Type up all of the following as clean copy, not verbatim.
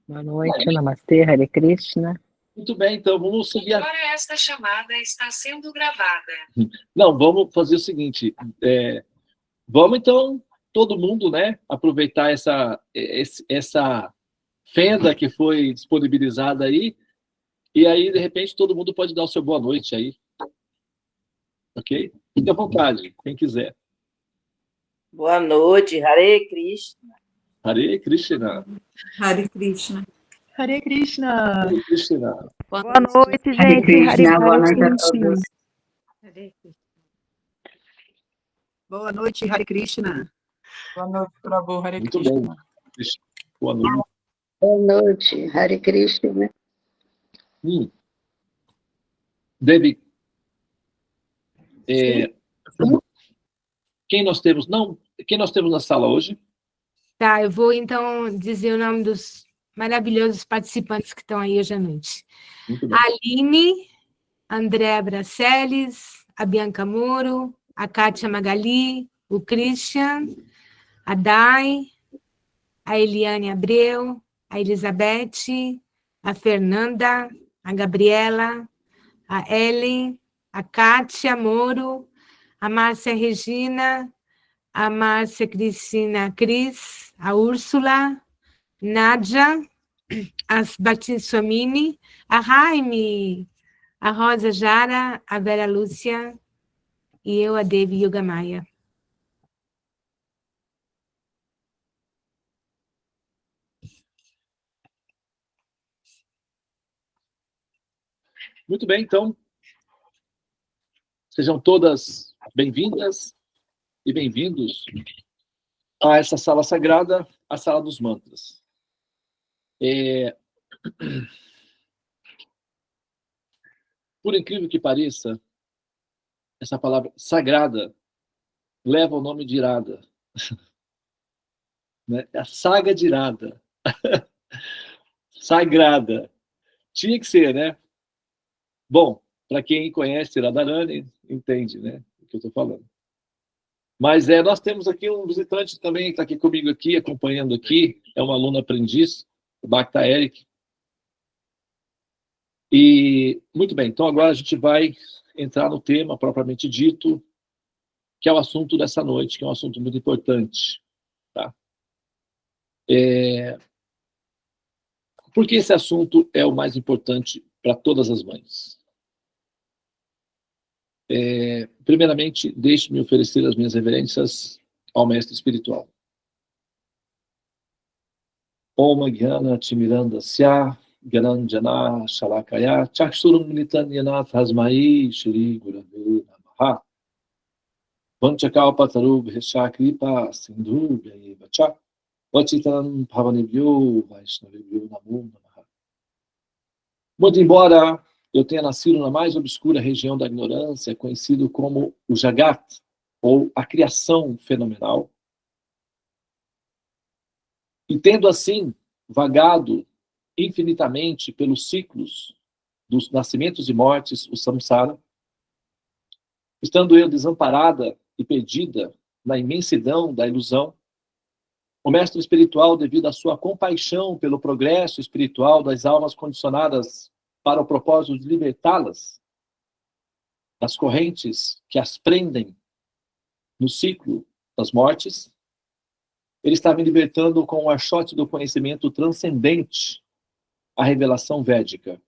Boa noite, Namastê, Hare Krishna. Muito bem, então vamos subir a... Agora esta chamada está sendo gravada. Não, vamos fazer o seguinte, vamos então, todo mundo, né, aproveitar essa fenda que foi disponibilizada aí, e aí, de repente, todo mundo pode dar o seu boa noite aí. Ok? Fique à vontade, quem quiser. Boa noite, Hare Krishna. Hare Krishna. Hare Krishna. Hare Krishna. Hare Krishna. Boa noite, Hare gente. Krishna, boa Hare noite a Krishna. todos. Boa noite, Hare Krishna. Boa noite, Prabhu. Hare Muito Krishna. bom. Boa noite. Boa noite, Hare Krishna. Debbie, quem nós temos na sala hoje? Tá, eu vou então dizer o nome dos maravilhosos participantes que estão aí hoje à noite. Muito bem. A Aline, André Braceles, a Bianca Moro, a Kátia Magali, o Christian, a Dai, a Eliane Abreu, a Elizabeth, a Fernanda, a Gabriela, a Ellen, a Kátia Moro, a Márcia Regina, a Márcia Cristina Cris, a Úrsula, Nádia, a Batissomini, a Jaime, a Rosa Jara, a Vera Lúcia e eu, a Devi Yoga Maia. Muito bem, então, sejam todas bem-vindas e bem-vindos a essa sala sagrada, a sala dos mantras. Por incrível que pareça, essa palavra sagrada leva o nome de Irada. Né? A saga de Irada. Sagrada. Tinha que ser, né? Bom, para quem conhece Radharani, entende, né, o que eu estou falando. Mas nós temos aqui um visitante também que está aqui comigo aqui, acompanhando aqui, é um aluno aprendiz, o Bhakta Eric. E, muito bem, então agora a gente vai entrar no tema propriamente dito, que é o assunto dessa noite, que é um assunto muito importante. Tá? Por que esse assunto é o mais importante para todas as mães? Primeiramente, deixe-me oferecer as minhas reverências ao mestre espiritual. Om Gyana Timirandasya Gyananjana Shalakaya Chakshurum Militanyana Tasmai Shri Gurave Namaha Vanchakalpataru Bhesha Kripa Sindhu Bhyayevacha Vachitam Bhavanebhyo Vaishnavebhyo Namo Namaha. Muito embora eu tenha nascido na mais obscura região da ignorância, conhecido como o Jagat, ou a criação fenomenal, e tendo assim vagado infinitamente pelos ciclos dos nascimentos e mortes, o samsara, estando eu desamparada e perdida na imensidão da ilusão, o mestre espiritual, devido à sua compaixão pelo progresso espiritual das almas condicionadas para o propósito de libertá-las das correntes que as prendem no ciclo das mortes, ele está me libertando com o archote do conhecimento transcendente, a revelação védica.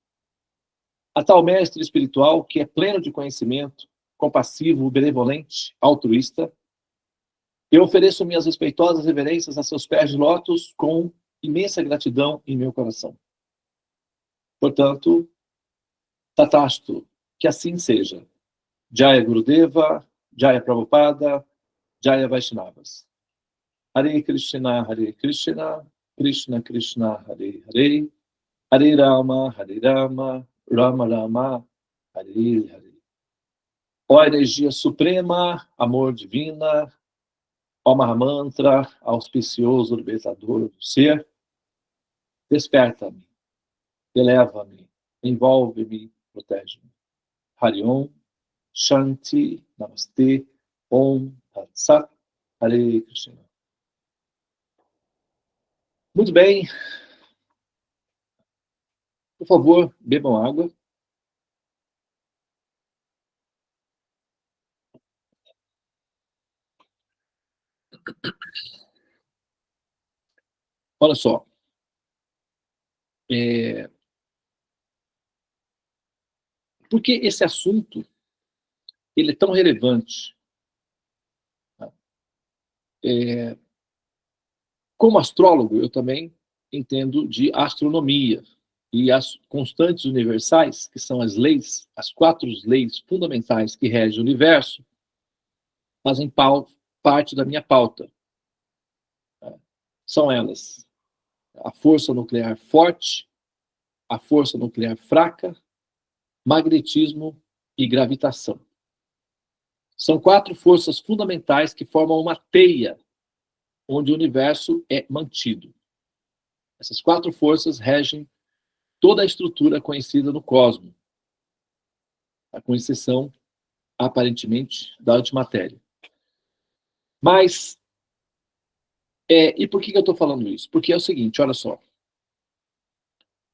A tal mestre espiritual, que é pleno de conhecimento, compassivo, benevolente, altruísta, eu ofereço minhas respeitosas reverências a seus pés de lótus com imensa gratidão em meu coração. Portanto, Tatastu, que assim seja. Jaya Gurudeva, Jaya Prabhupada, Jaya Vaishnavas. Hare Krishna, Krishna Krishna, Hare Hare, Hare Rama, Rama Rama, Hare Hare. Ó energia suprema, amor divina, ó Mahamantra, auspicioso libertador do ser, desperta-me, eleva-me, envolve-me, protege-me. Hari Om, Shanti, Namaste, Om, Tat Sat, Hare Krishna. Muito bem. Por favor, bebam água. Olha só. Por que esse assunto ele é tão relevante? Como astrólogo, eu também entendo de astronomia. E as constantes universais, que são as leis, as 4 leis fundamentais que regem o universo, fazem parte da minha pauta. São elas: a força nuclear forte, a força nuclear fraca, magnetismo e gravitação. São 4 forças fundamentais que formam uma teia onde o universo é mantido. Essas 4 forças regem toda a estrutura conhecida no cosmos, com exceção, aparentemente, da antimatéria. Mas, e por que eu estou falando isso? Porque é o seguinte, olha só.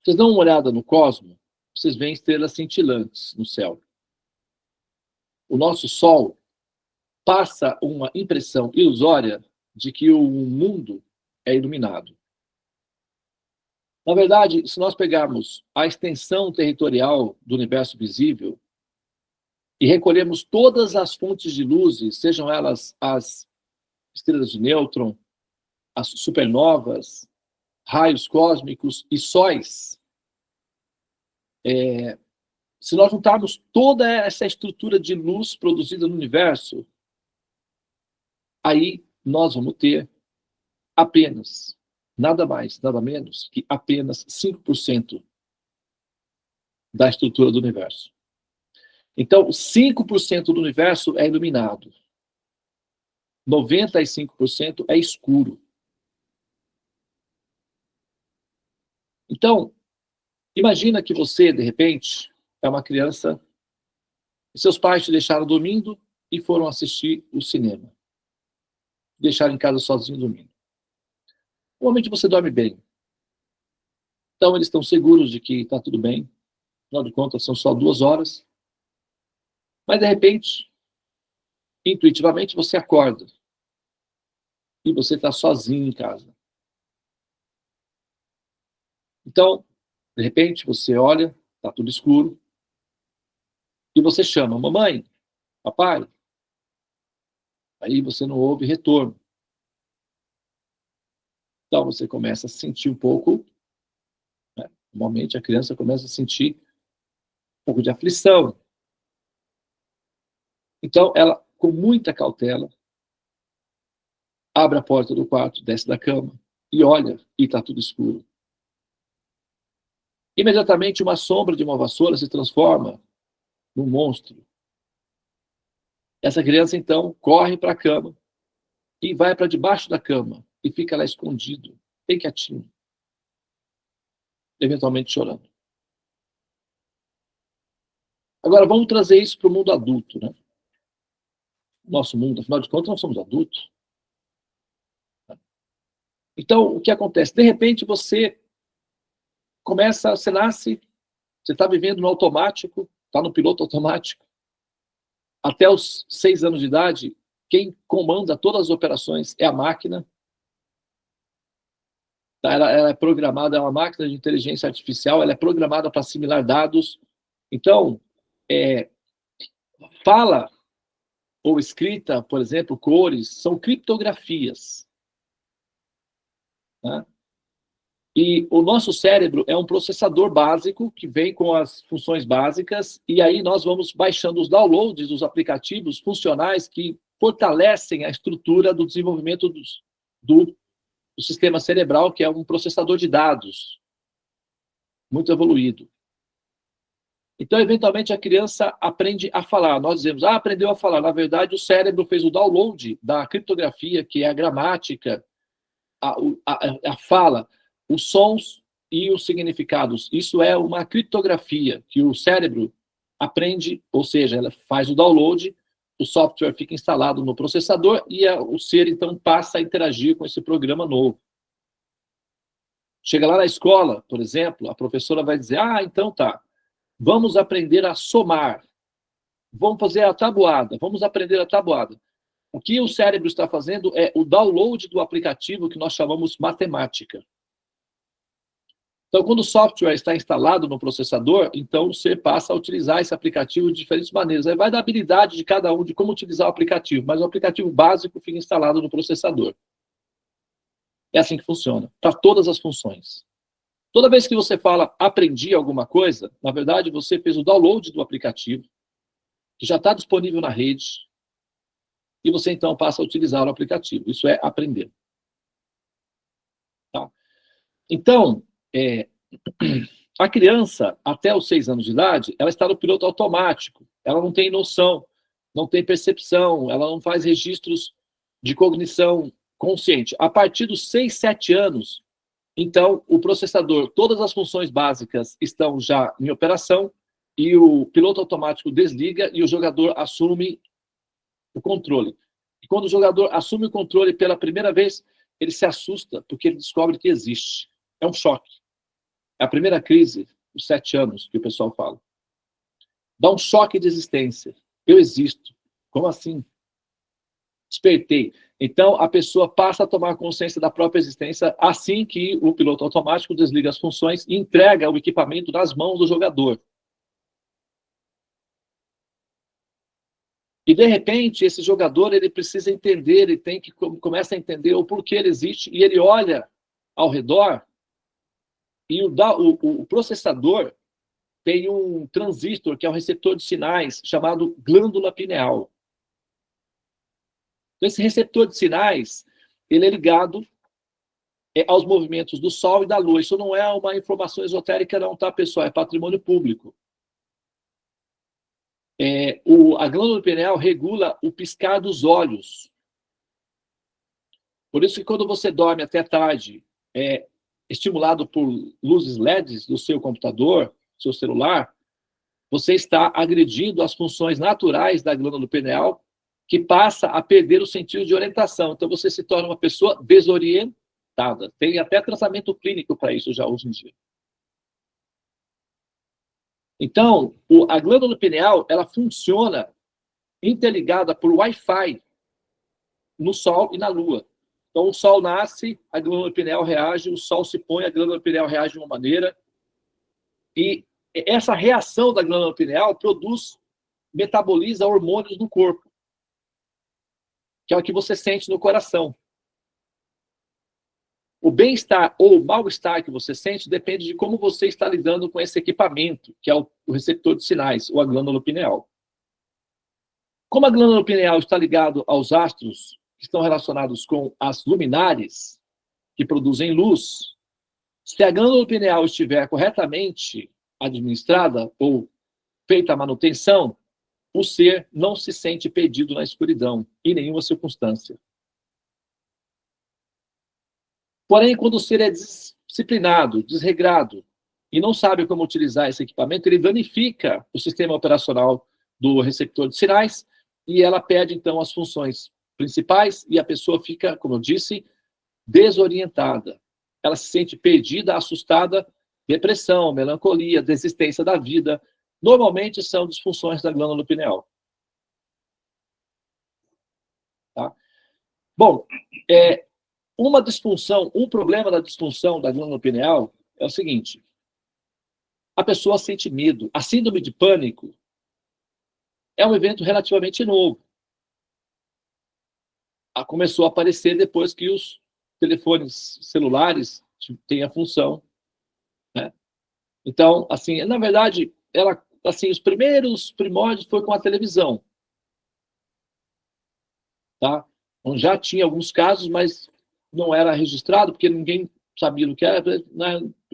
Vocês dão uma olhada no cosmos, vocês veem estrelas cintilantes no céu. O nosso Sol passa uma impressão ilusória de que o mundo é iluminado. Na verdade, se nós pegarmos a extensão territorial do universo visível e recolhermos todas as fontes de luzes, sejam elas as estrelas de nêutron, as supernovas, raios cósmicos e sóis, se nós juntarmos toda essa estrutura de luz produzida no universo, aí nós vamos ter apenas, nada mais, nada menos que apenas 5% da estrutura do universo. Então, 5% do universo é iluminado. 95% é escuro. Então, imagina que você, de repente, é uma criança e seus pais te deixaram dormindo e foram assistir o cinema. Deixaram em casa sozinho dormindo. Normalmente você dorme bem. Então eles estão seguros de que está tudo bem. Afinal de contas, são só 2 horas. Mas, de repente, intuitivamente, você acorda. E você está sozinho em casa. Então, de repente, você olha, está tudo escuro. E você chama, mamãe, papai. Aí você não ouve retorno. Então você começa a sentir um pouco, né? Normalmente a criança começa a sentir um pouco de aflição. Então ela, com muita cautela, abre a porta do quarto, desce da cama e olha, e está tudo escuro. Imediatamente uma sombra de uma vassoura se transforma num monstro. Essa criança então corre para a cama e vai para debaixo da cama e fica lá escondido, bem quietinho, eventualmente chorando. Agora vamos trazer isso para o mundo adulto, né? Nosso mundo, afinal de contas, nós somos adultos. Então, o que acontece? De repente, você nasce, você está vivendo no automático, está no piloto automático. Até os 6 anos de idade, quem comanda todas as operações é a máquina. Ela é programada, é uma máquina de inteligência artificial, ela é programada para assimilar dados. Então, fala ou escrita, por exemplo, cores, são criptografias. Né? E o nosso cérebro é um processador básico que vem com as funções básicas, e aí nós vamos baixando os downloads dos aplicativos funcionais que fortalecem a estrutura do desenvolvimento do sistema cerebral, que é um processador de dados muito evoluído. Então, eventualmente, a criança aprende a falar. Nós dizemos, aprendeu a falar. Na verdade, o cérebro fez o download da criptografia, que é a gramática, a fala, os sons e os significados. Isso é uma criptografia que o cérebro aprende, ou seja, ela faz o download, o software fica instalado no processador e o ser, então, passa a interagir com esse programa novo. Chega lá na escola, por exemplo, a professora vai dizer, então tá, vamos aprender a somar, vamos fazer a tabuada, vamos aprender a tabuada. O que o cérebro está fazendo é o download do aplicativo que nós chamamos matemática. Então, quando o software está instalado no processador, então você passa a utilizar esse aplicativo de diferentes maneiras. Aí vai da habilidade de cada um de como utilizar o aplicativo, mas o aplicativo básico fica instalado no processador. É assim que funciona, para todas as funções. Toda vez que você fala aprendi alguma coisa, na verdade você fez o download do aplicativo, que já está disponível na rede, e você então passa a utilizar o aplicativo. Isso é aprender. Tá? Então, a criança, até os 6 anos de idade, ela está no piloto automático. Ela não tem noção, não tem percepção, ela não faz registros de cognição consciente. A partir dos 6, 7 anos, então, o processador, todas as funções básicas estão já em operação e o piloto automático desliga e o jogador assume o controle. E quando o jogador assume o controle pela primeira vez, ele se assusta porque ele descobre que existe. É um choque. É a primeira crise, os 7 anos, que o pessoal fala. Dá um choque de existência. Eu existo. Como assim? Despertei. Então, a pessoa passa a tomar consciência da própria existência assim que o piloto automático desliga as funções e entrega o equipamento nas mãos do jogador. E, de repente, esse jogador ele precisa entender, ele tem que começa a entender o porquê ele existe, e ele olha ao redor, e o processador tem um transistor, que é um receptor de sinais, chamado glândula pineal. Então, esse receptor de sinais, ele é ligado aos movimentos do Sol e da Lua. Isso não é uma informação esotérica não, tá, pessoal? É patrimônio público. A glândula pineal regula o piscar dos olhos. Por isso que quando você dorme até tarde, estimulado por luzes LEDs do seu computador, seu celular, você está agredindo as funções naturais da glândula pineal, que passa a perder o sentido de orientação. Então, você se torna uma pessoa desorientada. Tem até tratamento clínico para isso já hoje em dia. Então, a glândula pineal, ela funciona interligada por Wi-Fi no Sol e na Lua. Então, o Sol nasce, a glândula pineal reage, o Sol se põe, a glândula pineal reage de uma maneira. E essa reação da glândula pineal metaboliza hormônios no corpo, que é o que você sente no coração. O bem-estar ou o mal-estar que você sente depende de como você está lidando com esse equipamento, que é o receptor de sinais, ou a glândula pineal. Como a glândula pineal está ligada aos astros que estão relacionados com as luminares, que produzem luz, se a glândula pineal estiver corretamente administrada ou feita a manutenção, o ser não se sente perdido na escuridão, em nenhuma circunstância. Porém, quando o ser é disciplinado, desregrado, e não sabe como utilizar esse equipamento, ele danifica o sistema operacional do receptor de sinais, e ela perde, então, as funções principais, e a pessoa fica, como eu disse, desorientada. Ela se sente perdida, assustada, depressão, melancolia, desistência da vida. Normalmente são disfunções da glândula pineal. Tá? Bom, um problema da disfunção da glândula pineal é o seguinte: a pessoa sente medo. A síndrome de pânico é um evento relativamente novo. Começou a aparecer depois que os telefones celulares têm a função, né? Então, assim, na verdade, os primeiros primórdios foi com a televisão, tá? Então, já tinha alguns casos, mas não era registrado, porque ninguém sabia o que era.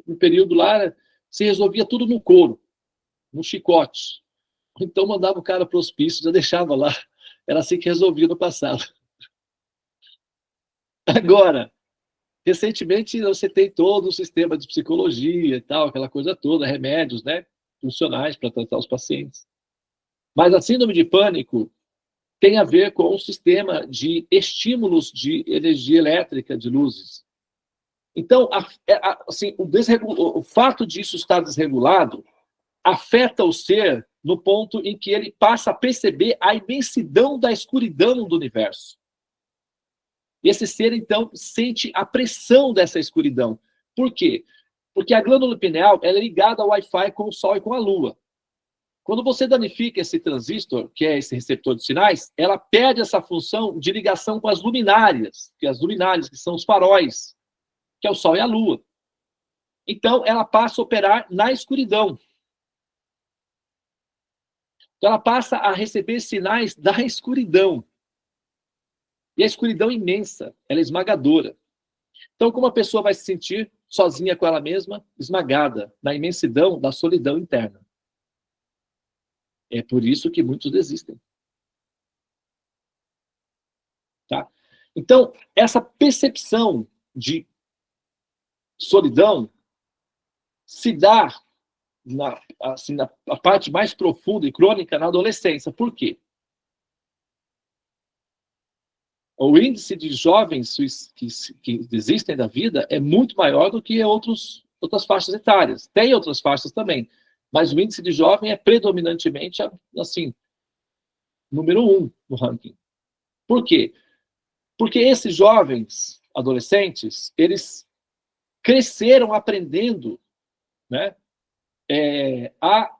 No período lá, se resolvia tudo no couro, no chicote. Então, mandava o cara para o hospício, já deixava lá. Era assim que resolvia no passado. Agora, recentemente, você tem todo o sistema de psicologia e tal, aquela coisa toda, remédios, né, funcionais para tratar os pacientes. Mas a síndrome de pânico tem a ver com um sistema de estímulos de energia elétrica de luzes. Então, assim, o fato disso estar desregulado afeta o ser no ponto em que ele passa a perceber a imensidão da escuridão do universo. E esse ser, então, sente a pressão dessa escuridão. Por quê? Porque a glândula pineal ela é ligada ao Wi-Fi com o Sol e com a Lua. Quando você danifica esse transistor, que é esse receptor de sinais, ela perde essa função de ligação com as luminárias, que são os faróis, que é o Sol e a Lua. Então, ela passa a operar na escuridão. Então, ela passa a receber sinais da escuridão. E a escuridão é imensa, ela é esmagadora. Então, como a pessoa vai se sentir sozinha com ela mesma, esmagada na imensidão da solidão interna? É por isso que muitos desistem. Tá? Então, essa percepção de solidão se dá na parte mais profunda e crônica na adolescência. Por quê? O índice de jovens que desistem da vida é muito maior do que outras faixas etárias. Tem outras faixas também, mas o índice de jovem é predominantemente, assim, número 1 no ranking. Por quê? Porque esses jovens adolescentes, eles cresceram aprendendo, né, a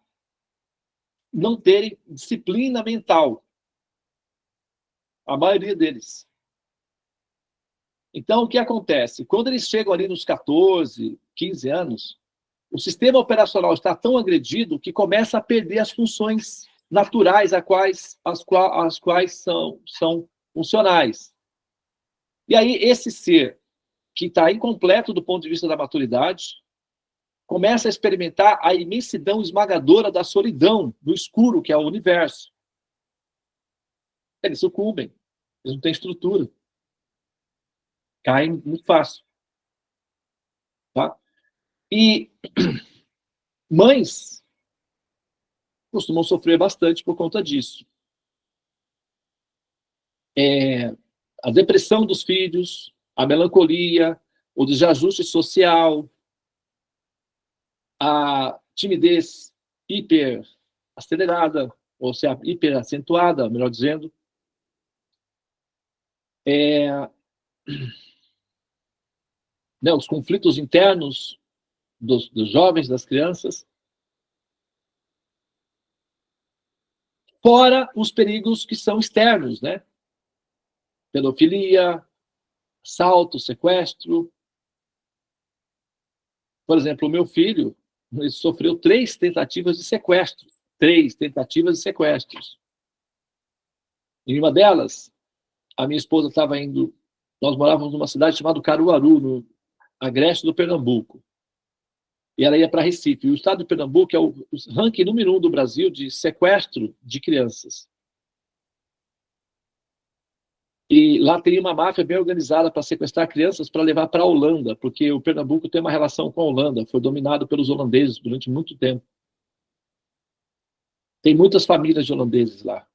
não terem disciplina mental. A maioria deles. Então, o que acontece? Quando eles chegam ali nos 14, 15 anos, o sistema operacional está tão agredido que começa a perder as funções naturais as quais são funcionais. E aí, esse ser que está incompleto do ponto de vista da maturidade, começa a experimentar a imensidão esmagadora da solidão, do escuro, que é o universo. Eles sucumbem, eles não têm estrutura. Caem muito fácil. Tá? E mães costumam sofrer bastante por conta disso. A depressão dos filhos, a melancolia, o desajuste social, a timidez hiper acelerada, ou seja, hiper acentuada, melhor dizendo, né, os conflitos internos dos jovens, das crianças, fora os perigos que são externos, né? Pedofilia, assalto, sequestro. Por exemplo, o meu filho, ele sofreu 3 tentativas de sequestro. 3 tentativas de sequestros. Em uma delas, a minha esposa estava indo... Nós morávamos numa cidade chamada Caruaru, no agreste do Pernambuco. E ela ia para Recife. E o estado de Pernambuco é o ranking número 1 do Brasil de sequestro de crianças. E lá tem uma máfia bem organizada para sequestrar crianças para levar para a Holanda, porque o Pernambuco tem uma relação com a Holanda, foi dominado pelos holandeses durante muito tempo. Tem muitas famílias de holandeses lá.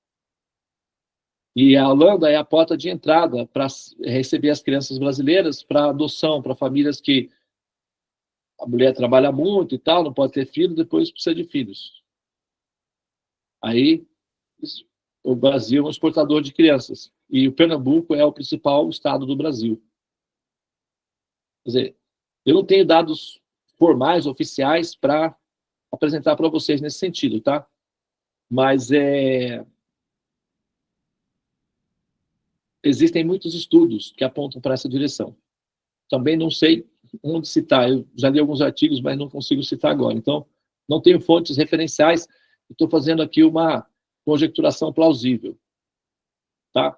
E a Holanda é a porta de entrada para receber as crianças brasileiras para adoção, para famílias que a mulher trabalha muito e tal, não pode ter filho, depois precisa de filhos. Aí, o Brasil é um exportador de crianças. E o Pernambuco é o principal estado do Brasil. Quer dizer, eu não tenho dados formais, oficiais, para apresentar para vocês nesse sentido, tá? Mas existem muitos estudos que apontam para essa direção. Também não sei onde citar. Eu já li alguns artigos, mas não consigo citar agora. Então, não tenho fontes referenciais. Estou fazendo aqui uma conjecturação plausível. Tá?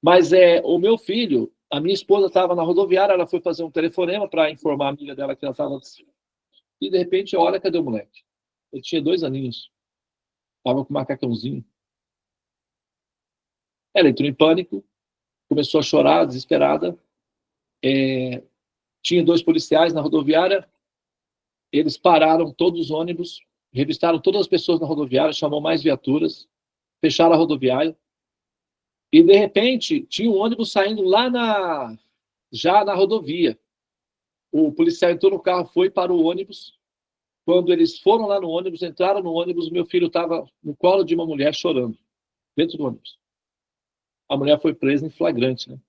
Mas o meu filho, a minha esposa estava na rodoviária, ela foi fazer um telefonema para informar a amiga dela que ela estava... E, de repente, olha, cadê o moleque? Ele tinha 2 aninhos. Estava com um macacãozinho. Ela entrou em pânico, começou a chorar, desesperada. Tinha 2 policiais na rodoviária. Eles pararam todos os ônibus, revistaram todas as pessoas na rodoviária, chamou mais viaturas, fecharam a rodoviária. E, de repente, tinha um ônibus saindo lá já na rodovia. o policial entrou no carro, foi para o ônibus. Quando eles foram lá no ônibus, entraram no ônibus, meu filho estava no colo de uma mulher chorando, dentro do ônibus. A mulher foi presa em flagrante, né?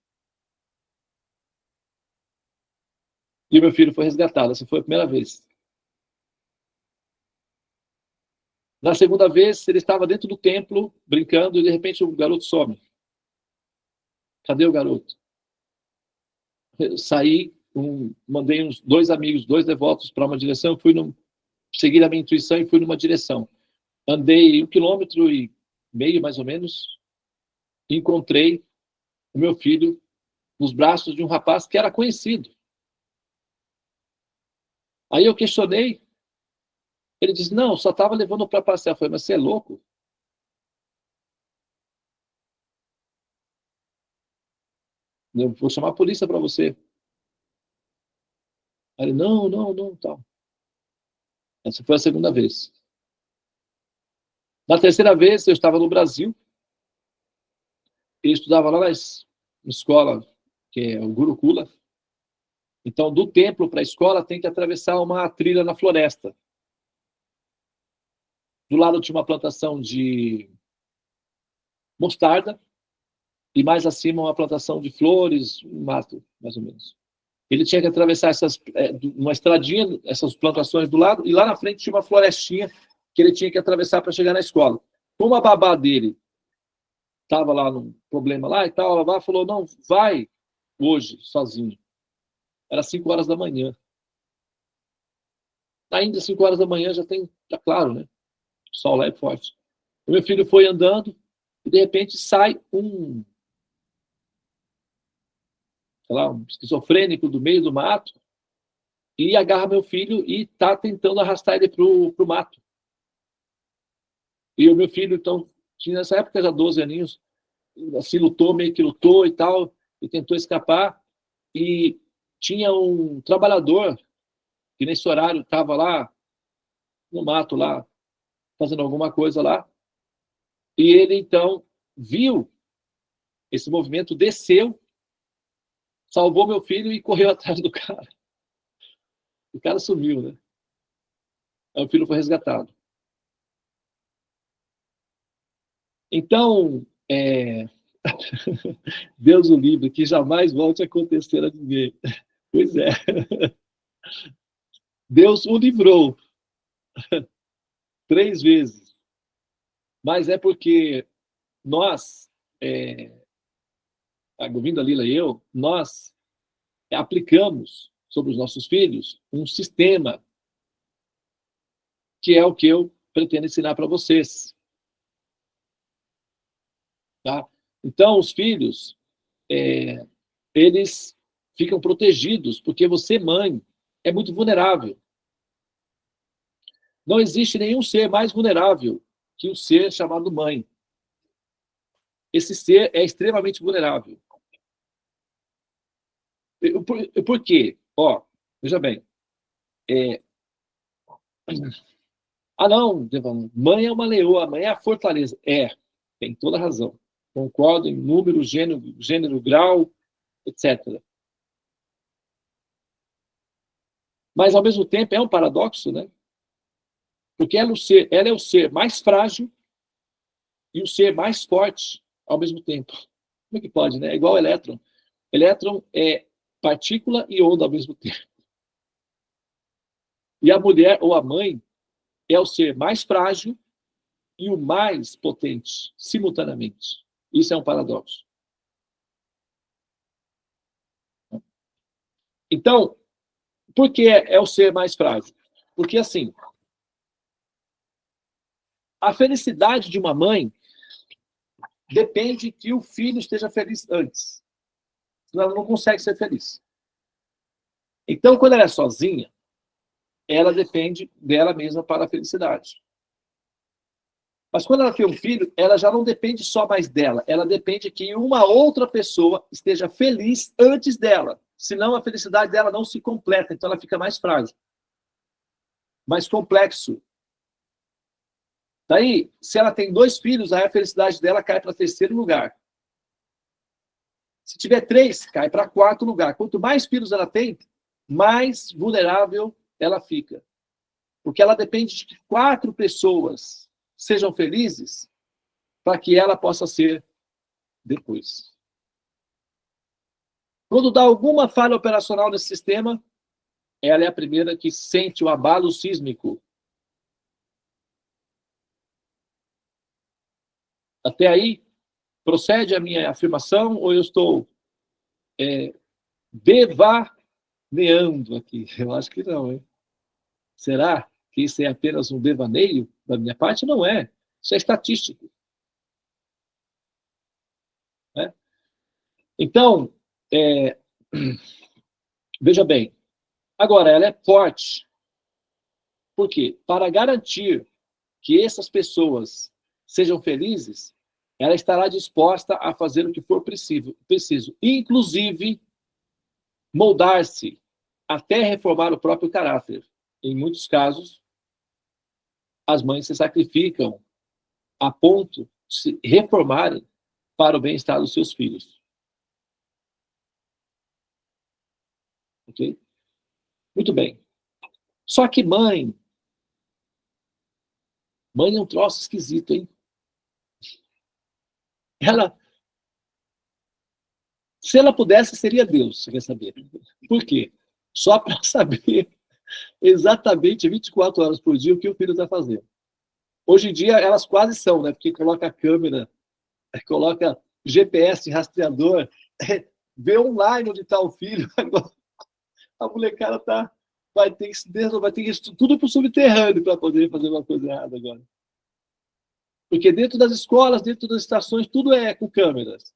E o meu filho foi resgatado. Essa foi a primeira vez. Na segunda vez, ele estava dentro do templo, brincando, e de repente o garoto some. Cadê o garoto? Eu saí, mandei uns 2 amigos, 2 devotos para uma direção, segui a minha intuição e fui numa direção. Andei 1,5 km, mais ou menos, e encontrei o meu filho nos braços de um rapaz que era conhecido. Aí eu questionei, ele disse, não, só estava levando para passear. Eu falei, mas você é louco? Eu vou chamar a polícia para você. Aí ele, não, tal. Essa foi a segunda vez. Na terceira vez, eu estava no Brasil, eu estudava lá na escola, que é o Gurukula. Então, do templo para a escola, tem que atravessar uma trilha na floresta. Do lado tinha uma plantação de mostarda, e mais acima uma plantação de flores, um mato, mais ou menos. Ele tinha que atravessar uma estradinha, essas plantações do lado, e lá na frente tinha uma florestinha que ele tinha que atravessar para chegar na escola. Como a babá dele estava lá num problema lá e tal, a babá falou, não, vai hoje, sozinho. Era 5 horas da manhã. Ainda 5 horas da manhã já tá claro, né? O sol lá é forte. O meu filho foi andando e, de repente, sai um esquizofrênico do meio do mato e agarra meu filho e está tentando arrastar ele para o mato. E o meu filho, então, tinha nessa época já 12 aninhos, assim, meio que lutou e tal, e tentou escapar, e tinha um trabalhador que nesse horário estava lá no mato, lá, fazendo alguma coisa lá, e ele, então, viu esse movimento, desceu, salvou meu filho e correu atrás do cara. O cara sumiu, né? Aí o filho foi resgatado. Então, Deus o livre, que jamais volte a acontecer a ninguém. Pois é. Deus o livrou 3 vezes. Mas é porque nós, a Govinda Lila e eu, nós aplicamos sobre os nossos filhos um sistema que é o que eu pretendo ensinar para vocês. Tá? Então, os filhos, eles ficam protegidos, porque você, mãe, é muito vulnerável. Não existe nenhum ser mais vulnerável que o ser chamado mãe. Esse ser é extremamente vulnerável. Por quê? Ó, veja bem. Não, mãe é uma leoa, mãe é a fortaleza. Tem toda a razão. Concordo em número, gênero, grau, etc. Mas, ao mesmo tempo, é um paradoxo, né? Porque ela é o ser mais frágil e o ser mais forte ao mesmo tempo. Como é que pode, né? É igual ao elétron. Elétron é partícula e onda ao mesmo tempo. E a mulher ou a mãe é o ser mais frágil e o mais potente, simultaneamente. Isso é um paradoxo. Então, por que é o ser mais frágil? Porque, assim, a felicidade de uma mãe depende que o filho esteja feliz antes. Senão ela não consegue ser feliz. Então, quando ela é sozinha, ela depende dela mesma para a felicidade. Mas quando ela tem um filho, ela já não depende só mais dela. Ela depende que uma outra pessoa esteja feliz antes dela. Senão a felicidade dela não se completa. Então ela fica mais frágil. Mais complexo. Daí, se ela tem 2 filhos, aí a felicidade dela cai para 3º lugar. Se tiver 3, cai para 4º lugar. Quanto mais filhos ela tem, mais vulnerável ela fica. Porque ela depende de que 4 pessoas sejam felizes para que ela possa ser depois. Quando dá alguma falha operacional nesse sistema, ela é a primeira que sente o abalo sísmico. Até aí, procede a minha afirmação ou eu estou devaneando aqui? Eu acho que não, hein? Será que isso é apenas um devaneio da minha parte? Não é. Isso é estatístico. Né? Então, veja bem. Agora, ela é forte. Por quê? Para garantir que essas pessoas sejam felizes, ela estará disposta a fazer o que for preciso, inclusive moldar-se até reformar o próprio caráter. Em muitos casos, as mães se sacrificam a ponto de se reformarem para o bem-estar dos seus filhos. Ok? Muito bem. Só que mãe é um troço esquisito, hein? Se ela pudesse, seria Deus, você quer saber? Por quê? Só para saber exatamente 24 horas por dia o que o filho está fazendo. Hoje em dia, elas quase são, né? Porque coloca a câmera, coloca GPS, rastreador, vê online onde está o filho. Agora, a molecada vai ter que tudo para o subterrâneo para poder fazer uma coisa errada agora. Porque dentro das escolas, dentro das estações, tudo é com câmeras.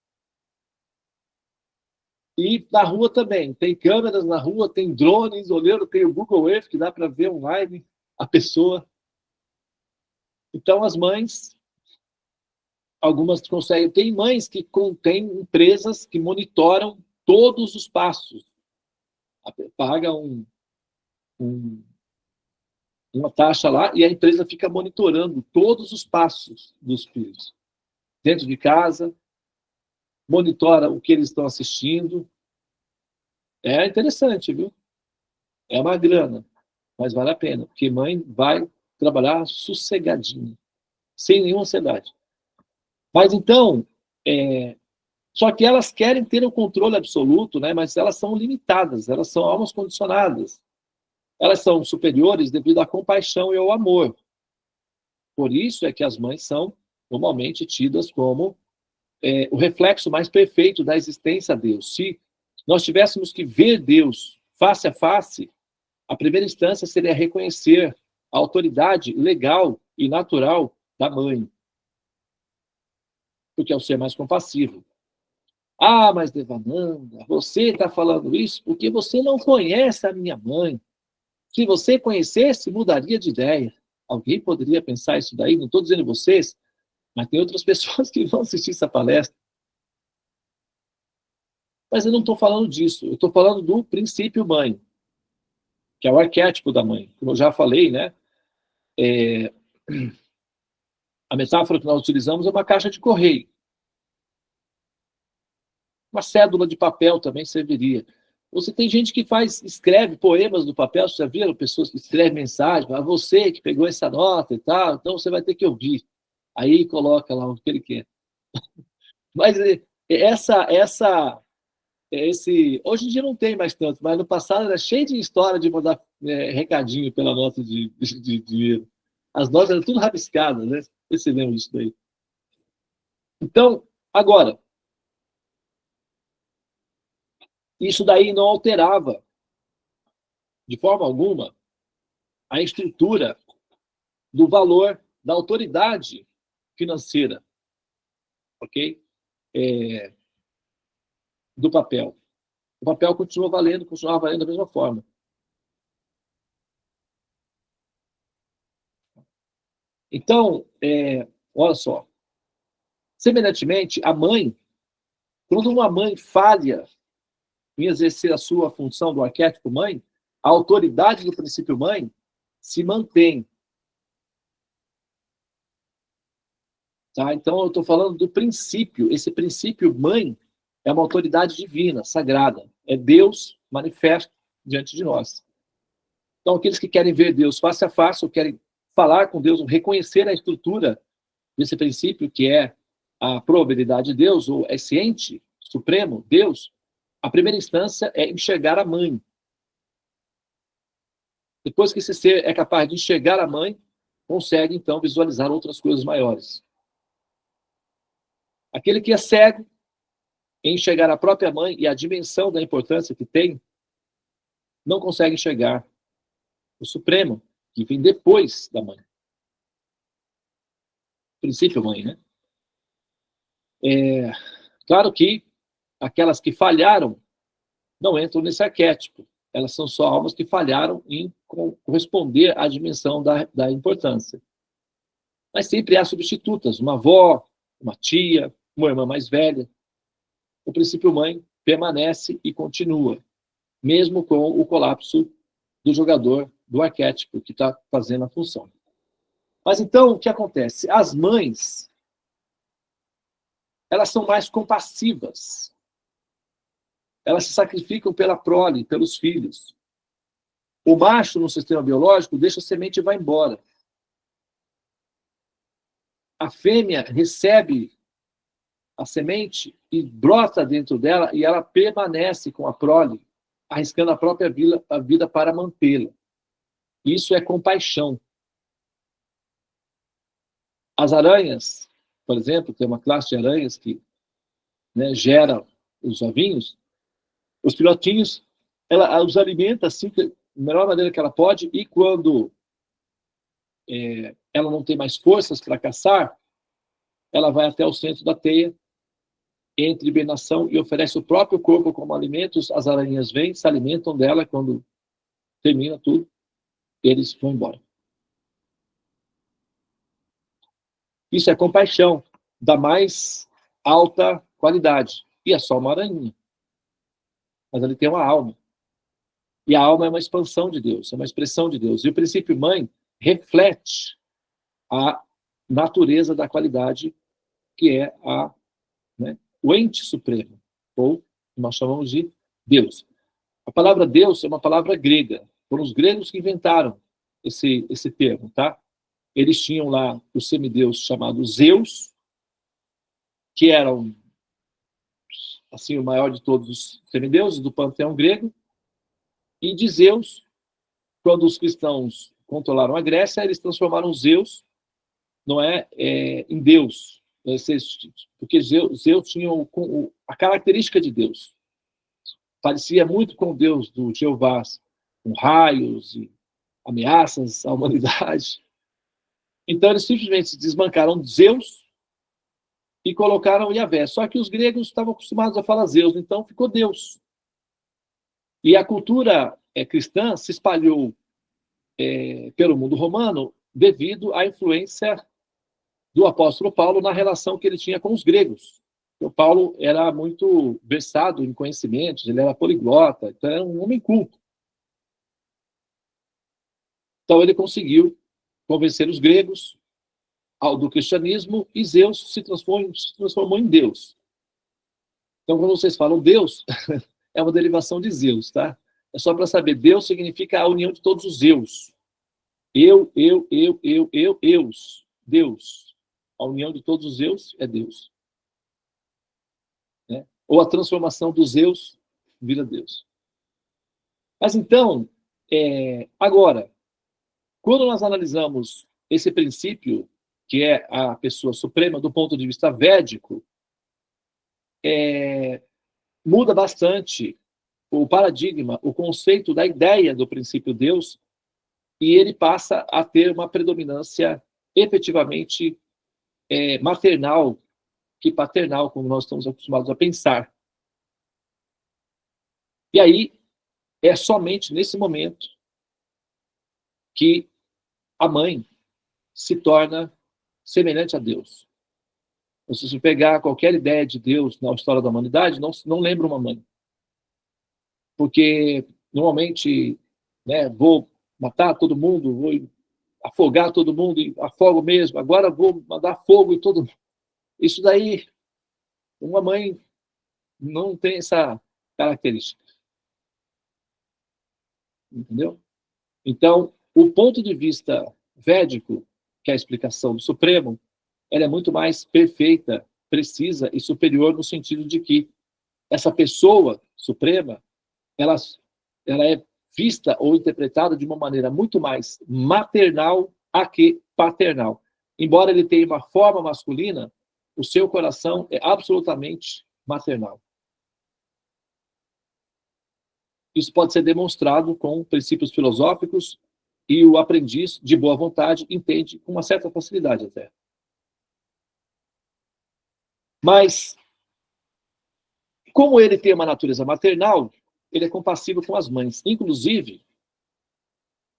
E na rua também. Tem câmeras na rua, tem drones, olhando, tem o Google Earth, que dá para ver online a pessoa. Então, as mães, algumas conseguem. Tem mães que têm empresas que monitoram todos os passos. Paga uma taxa lá e a empresa fica monitorando todos os passos dos filhos. Dentro de casa, monitora o que eles estão assistindo. É interessante, viu? É uma grana, mas vale a pena, porque mãe vai trabalhar sossegadinha, sem nenhuma ansiedade. Mas então, só que elas querem ter o controle absoluto, né? Mas elas são limitadas, elas são almas condicionadas. Elas são superiores devido à compaixão e ao amor. Por isso é que as mães são normalmente tidas como o reflexo mais perfeito da existência a Deus. Se nós tivéssemos que ver Deus face a face, a primeira instância seria reconhecer a autoridade legal e natural da mãe, porque é o ser mais compassivo. Ah, mas Devananda, você está falando isso porque você não conhece a minha mãe. Se você conhecesse, mudaria de ideia. Alguém poderia pensar isso daí? Não estou dizendo vocês, mas tem outras pessoas que vão assistir essa palestra. Mas eu não estou falando disso. Eu estou falando do princípio mãe, que é o arquétipo da mãe. Como eu já falei, né? A metáfora que nós utilizamos é uma caixa de correio. Uma cédula de papel também serviria. Você tem gente que escreve poemas no papel, vocês já viram pessoas que escrevem mensagens, você que pegou essa nota e tal, então você vai ter que ouvir. Aí coloca lá o que ele quer. Mas hoje em dia não tem mais tanto, mas no passado era cheio de história de mandar recadinho pela nota de dinheiro. As notas eram tudo rabiscadas, né? Você lembra disso daí? Então, agora, isso daí não alterava, de forma alguma, a estrutura do valor da autoridade financeira, ok? Do papel. O papel continuava valendo da mesma forma. Então, olha só. Semelhantemente, a mãe, quando uma mãe falha em exercer a sua função do arquétipo mãe, a autoridade do princípio mãe se mantém. Tá? Então, eu estou falando do princípio. Esse princípio mãe é uma autoridade divina, sagrada. É Deus manifesto diante de nós. Então, aqueles que querem ver Deus face a face, ou querem falar com Deus, ou reconhecer a estrutura desse princípio, que é a probabilidade de Deus, ou esse ente supremo, Deus, a primeira instância é enxergar a mãe. Depois que esse ser é capaz de enxergar a mãe, consegue, então, visualizar outras coisas maiores. Aquele que é cego em enxergar a própria mãe e a dimensão da importância que tem, não consegue enxergar o Supremo, que vem depois da mãe. Princípio mãe, né? Claro que aquelas que falharam não entram nesse arquétipo. Elas são só almas que falharam em corresponder à dimensão da importância. Mas sempre há substitutas, uma avó, uma tia, uma irmã mais velha. O princípio mãe permanece e continua, mesmo com o colapso do jogador, do arquétipo, que está fazendo a função. Mas então, o que acontece? As mães, elas são mais compassivas. Elas se sacrificam pela prole, pelos filhos. O macho, no sistema biológico, deixa a semente e vai embora. A fêmea recebe a semente e brota dentro dela, e ela permanece com a prole, arriscando a própria vida para mantê-la. Isso é compaixão. As aranhas, por exemplo, tem uma classe de aranhas que, né, gera os ovinhos, os filhotinhos, ela os alimenta assim, da melhor maneira que ela pode, e quando ela não tem mais forças para caçar, ela vai até o centro da teia, entra em hibernação e oferece o próprio corpo como alimentos. As aranhas vêm, se alimentam dela, quando termina tudo, eles vão embora. Isso é compaixão da mais alta qualidade. E é só uma aranha. Mas ele tem uma alma. E a alma é uma expansão de Deus, é uma expressão de Deus. E o princípio mãe reflete a natureza da qualidade, que é o ente supremo, ou nós chamamos de Deus. A palavra Deus é uma palavra grega. Foram os gregos que inventaram esse termo, tá? Eles tinham lá o semideus chamado Zeus, que era assim, o maior de todos os semideuses do panteão grego. E de Zeus, quando os cristãos controlaram a Grécia, eles transformaram Zeus, em Deus. Porque Zeus tinha a característica de Deus. Parecia muito com o Deus do Jeová, com raios e ameaças à humanidade. Então, eles simplesmente desbancaram Zeus e colocaram Yahvé. Só que os gregos estavam acostumados a falar Zeus, então ficou Deus. E a cultura cristã se espalhou pelo mundo romano devido à influência do apóstolo Paulo na relação que ele tinha com os gregos. O Paulo era muito versado em conhecimentos, ele era poliglota, então era um homem culto. Então ele conseguiu convencer os gregos do cristianismo, e Zeus se transformou em Deus. Então, quando vocês falam Deus, é uma derivação de Zeus, tá? É só para saber, Deus significa a união de todos os eus. Eus. Deus. A união de todos os eus é Deus. Né? Ou a transformação dos eus vira Deus. Mas então, agora, quando nós analisamos esse princípio, que é a pessoa suprema, do ponto de vista védico, muda bastante o paradigma, o conceito da ideia do princípio Deus, e ele passa a ter uma predominância efetivamente maternal que paternal, como nós estamos acostumados a pensar. E aí, é somente nesse momento que a mãe se torna semelhante a Deus. Se você pegar qualquer ideia de Deus na história da humanidade, não lembra uma mãe. Porque, normalmente, vou matar todo mundo, vou afogar todo mundo, e afogo mesmo, agora vou mandar fogo em todo mundo. Isso daí, uma mãe não tem essa característica. Entendeu? Então, o ponto de vista védico, que é a explicação do Supremo, ela é muito mais perfeita, precisa e superior no sentido de que essa pessoa suprema, ela é vista ou interpretada de uma maneira muito mais maternal a que paternal. Embora ele tenha uma forma masculina, o seu coração é absolutamente maternal. Isso pode ser demonstrado com princípios filosóficos e o aprendiz de boa vontade entende com uma certa facilidade até. Mas, como ele tem uma natureza maternal, ele é compassivo com as mães. Inclusive,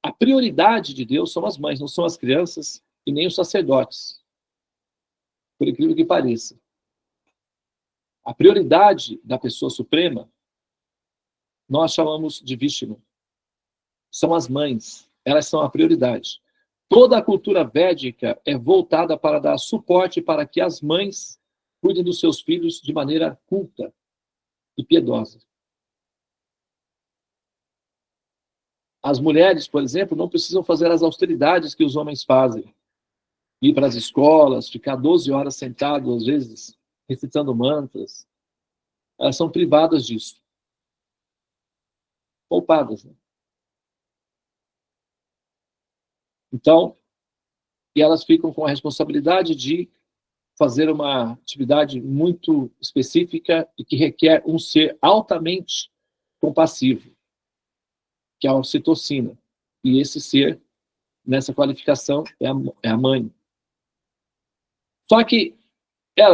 a prioridade de Deus são as mães, não são as crianças e nem os sacerdotes. Por incrível que pareça. A prioridade da pessoa suprema, nós chamamos de Vishnu. São as mães. Elas são a prioridade. Toda a cultura védica é voltada para dar suporte para que as mães cuidem dos seus filhos de maneira culta e piedosa. As mulheres, por exemplo, não precisam fazer as austeridades que os homens fazem. Ir para as escolas, ficar 12 horas sentado, às vezes, recitando mantras. Elas são privadas disso. Poupadas, né? Então, e elas ficam com a responsabilidade de fazer uma atividade muito específica e que requer um ser altamente compassivo, que é a ocitocina. E esse ser, nessa qualificação, é a mãe. Só que,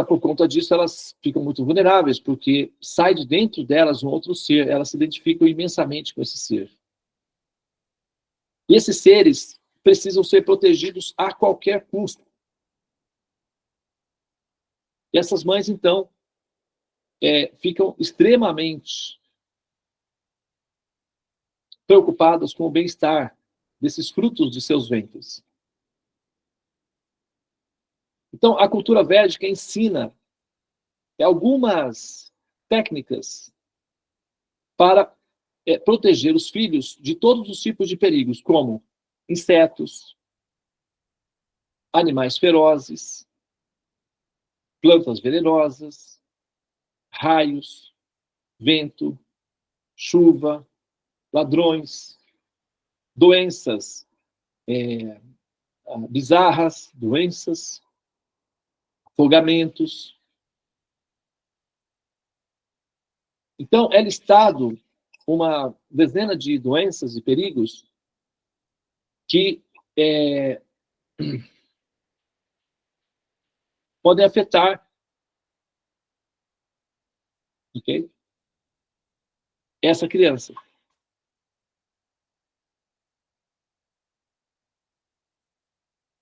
por conta disso, elas ficam muito vulneráveis, porque sai de dentro delas um outro ser, elas se identificam imensamente com esse ser. E esses seres precisam ser protegidos a qualquer custo. E essas mães, então, ficam extremamente preocupadas com o bem-estar desses frutos de seus ventres. Então, a cultura védica ensina algumas técnicas para proteger os filhos de todos os tipos de perigos, como insetos, animais ferozes, plantas venenosas, raios, vento, chuva, ladrões, doenças bizarras, doenças, afogamentos. Então, é listado uma dezena de doenças e perigos que podem afetar, ok? Essa criança.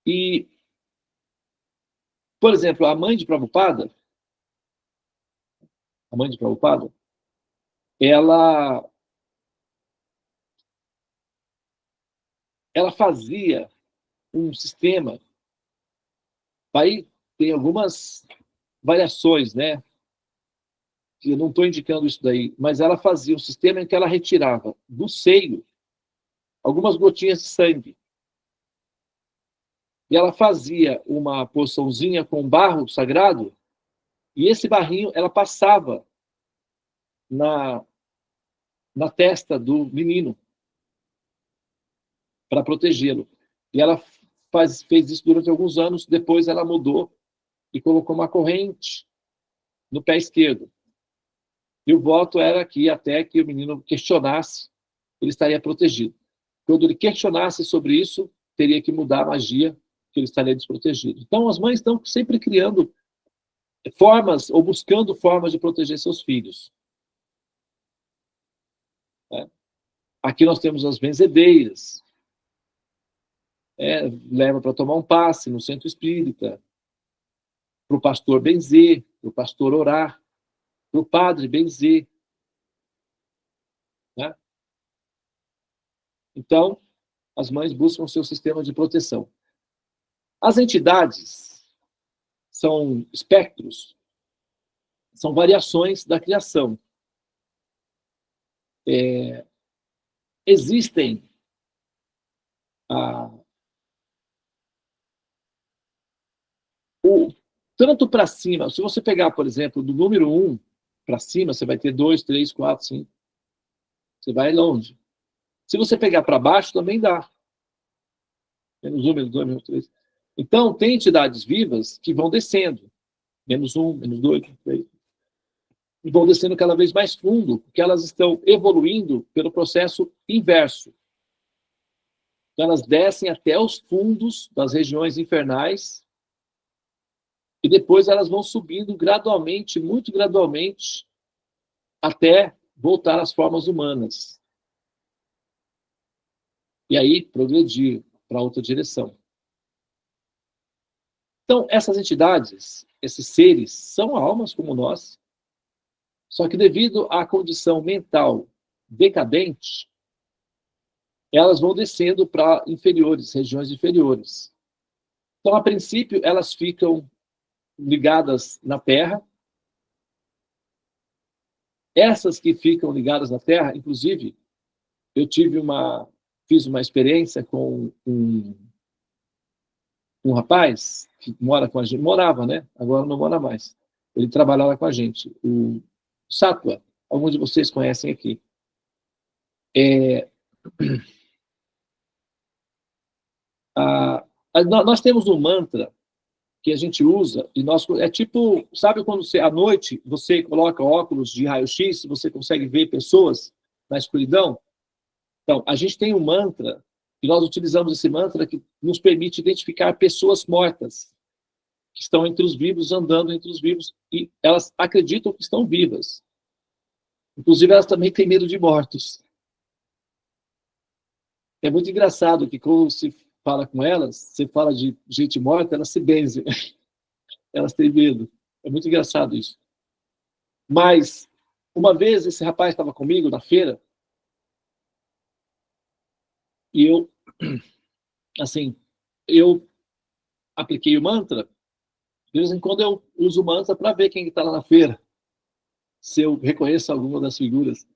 E, por exemplo, a mãe de Prabhupada, ela fazia um sistema, aí tem algumas variações, né? Eu não estou indicando isso daí, mas ela fazia um sistema em que ela retirava do seio algumas gotinhas de sangue. E ela fazia uma porçãozinha com barro sagrado, e esse barrinho ela passava na testa do menino para protegê-lo. E ela fez isso durante alguns anos, depois ela mudou e colocou uma corrente no pé esquerdo. E o voto era que até que o menino questionasse, ele estaria protegido. Quando ele questionasse sobre isso, teria que mudar a magia, que ele estaria desprotegido. Então, as mães estão sempre criando formas, ou buscando formas de proteger seus filhos. Aqui nós temos as benzedeiras. Leva para tomar um passe no centro espírita, para o pastor benzer, para o pastor orar, para o padre benzer. Né? Então, as mães buscam o seu sistema de proteção. As entidades são espectros, são variações da criação. existem tanto para cima, se você pegar, por exemplo, do número 1 para cima, você vai ter 2, 3, 4, 5. Você vai longe. Se você pegar para baixo, também dá. Menos 1, menos 2, menos 3. Então, tem entidades vivas que vão descendo. Menos 1, menos 2, menos 3. E vão descendo cada vez mais fundo, porque elas estão evoluindo pelo processo inverso. Então, elas descem até os fundos das regiões infernais e depois elas vão subindo gradualmente, muito gradualmente, até voltar às formas humanas. E aí progredir para outra direção. Então, essas entidades, esses seres, são almas como nós, só que devido à condição mental decadente, elas vão descendo para inferiores, regiões inferiores. Então, a princípio, elas ficam ligadas na Terra. Essas que ficam ligadas na Terra, inclusive, eu fiz uma experiência com um rapaz que mora com a gente, morava, né? Agora não mora mais. Ele trabalhava com a gente, o Sattva, alguns de vocês conhecem aqui. Nós temos um mantra que a gente usa, e é tipo, sabe quando à noite você coloca óculos de raio-x, você consegue ver pessoas na escuridão? Então, a gente tem um mantra, e nós utilizamos esse mantra que nos permite identificar pessoas mortas, que estão entre os vivos, andando entre os vivos, e elas acreditam que estão vivas. Inclusive, elas também têm medo de mortos. É muito engraçado que quando se fala com elas, você fala de gente morta, elas se benzem. Elas têm medo. É muito engraçado isso. Mas, uma vez, esse rapaz estava comigo na feira, e eu apliquei o mantra. De vez em quando eu uso o mantra para ver quem está lá na feira, se eu reconheço alguma das figuras.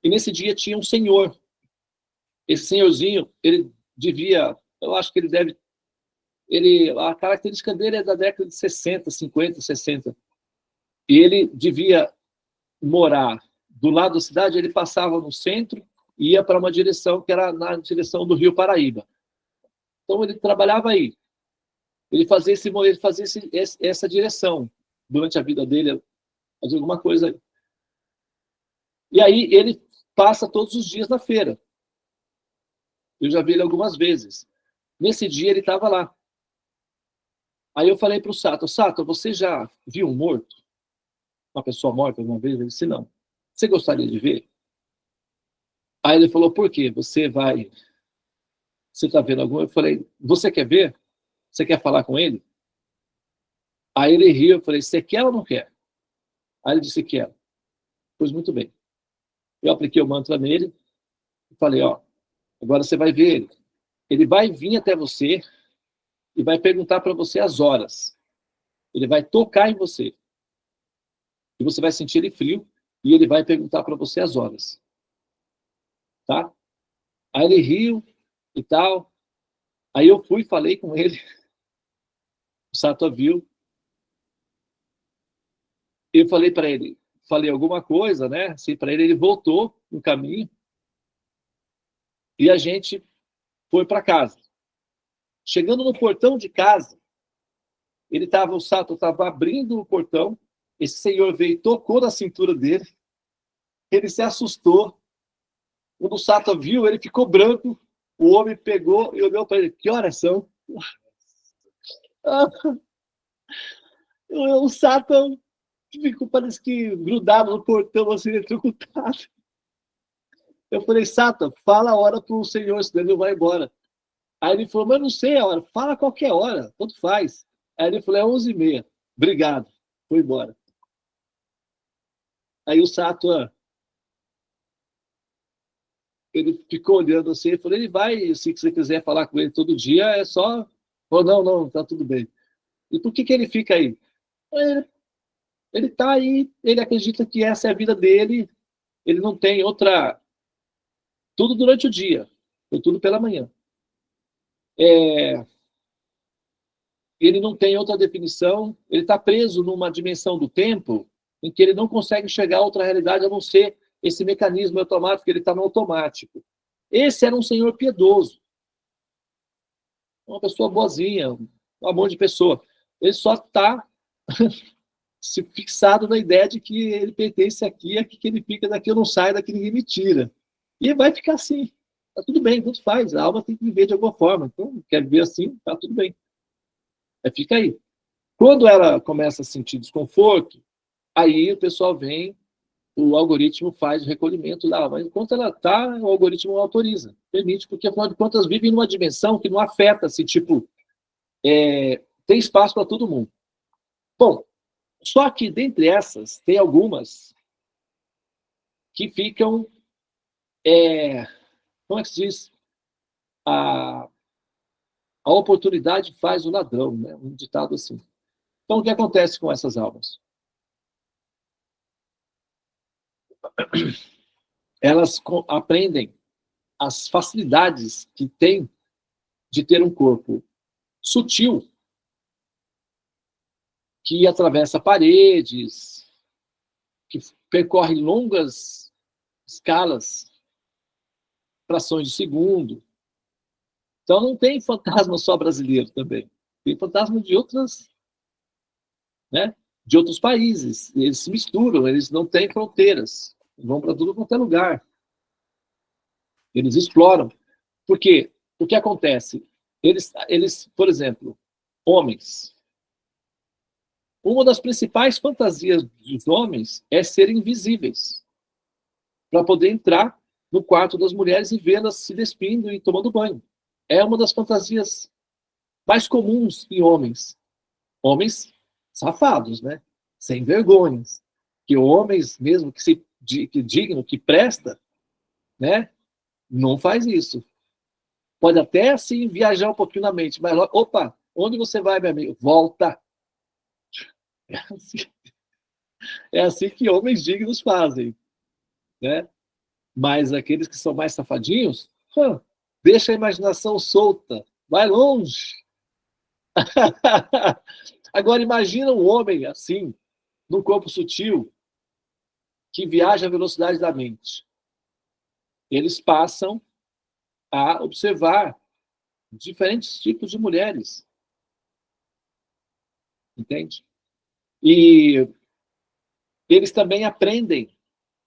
E nesse dia tinha um senhor. Esse senhorzinho, ele devia, eu acho que ele deve, a característica dele é da década de 60, 50, 60. E ele devia morar do lado da cidade, ele passava no centro e ia para uma direção que era na direção do Rio Paraíba. Então ele trabalhava aí. Ele fazia essa direção durante a vida dele, fazia alguma coisa aí. E aí ele passa todos os dias na feira. Eu já vi ele algumas vezes. Nesse dia ele estava lá. Aí eu falei para o Sato, você já viu um morto? Uma pessoa morta alguma vez? Ele disse, não. Você gostaria de ver? Aí ele falou, por quê? Você está vendo alguma? Eu falei, você quer ver? Você quer falar com ele? Aí ele riu, eu falei, você quer ou não quer? Aí ele disse, quero. Pois muito bem. Eu apliquei o mantra nele e falei, agora você vai ver ele. Ele vai vir até você e vai perguntar para você as horas. Ele vai tocar em você. E você vai sentir ele frio e ele vai perguntar para você as horas. Tá? Aí ele riu e tal. Aí eu fui e falei com ele. O Sattva viu. Eu falei para ele, falei alguma coisa, né? Assim, para ele voltou no caminho. E a gente foi para casa. Chegando no portão de casa, o Sattva estava abrindo o portão, esse senhor veio e tocou na cintura dele, ele se assustou. Quando o Sattva viu, ele ficou branco, o homem pegou e olhou para ele, que horas são? O Sattva ficou, parece que, grudado no portão, assim, eletrocutado. Eu falei, Sattva, fala a hora para o senhor, senão ele vai embora. Aí ele falou, mas não sei a hora, fala qualquer hora, tanto faz. Aí ele falou, é 11h30. Obrigado. Foi embora. Aí o Sattva, ele ficou olhando assim, eu falei, ele vai, se você quiser falar com ele todo dia, é só... Não, tá tudo bem. E por que ele fica aí? Ele está aí, ele acredita que essa é a vida dele, ele não tem outra tudo durante o dia, foi tudo pela manhã. Ele não tem outra definição, ele está preso numa dimensão do tempo em que ele não consegue enxergar outra realidade a não ser esse mecanismo automático, ele está no automático. Esse era um senhor piedoso, uma pessoa boazinha, um amor de pessoa. Ele só está fixado na ideia de que ele pertence aqui, aqui que ele fica, daqui eu não saio, daqui ninguém me tira. E vai ficar assim. Tá tudo bem, tanto faz. A alma tem que viver de alguma forma. Então, quer viver assim, tá tudo bem. Fica aí. Quando ela começa a sentir desconforto, aí o pessoal vem, o algoritmo faz o recolhimento lá. Mas enquanto ela está, o algoritmo autoriza, permite, porque afinal de contas vivem numa dimensão que não afeta-se, tipo, tem espaço para todo mundo. Bom, só que dentre essas, tem algumas que ficam, como é que se diz? A oportunidade faz o ladrão, né? Um ditado assim. Então, o que acontece com essas almas? Elas aprendem as facilidades que têm de ter um corpo sutil, que atravessa paredes, que percorre longas escalas, frações de segundo. Então não tem fantasma só brasileiro também. Tem fantasma de outras, né, de outros países. Eles se misturam, eles não têm fronteiras. Vão para tudo quanto é lugar. Eles exploram. Por quê? O que acontece? Eles, por exemplo, homens. Uma das principais fantasias dos homens é serem invisíveis, para poder entrar no quarto das mulheres e vê-las se despindo e tomando banho. É uma das fantasias mais comuns em homens. Homens safados, né? Sem vergonhas. Que homens, mesmo que digno, que presta, né? Não faz isso. Pode até, assim, viajar um pouquinho na mente, mas, opa, onde você vai, meu amigo? Volta. É assim que homens dignos fazem, né? Mas aqueles que são mais safadinhos, deixa a imaginação solta, vai longe. Agora, imagina um homem assim, num corpo sutil, que viaja à velocidade da mente. Eles passam a observar diferentes tipos de mulheres. Entende? E eles também aprendem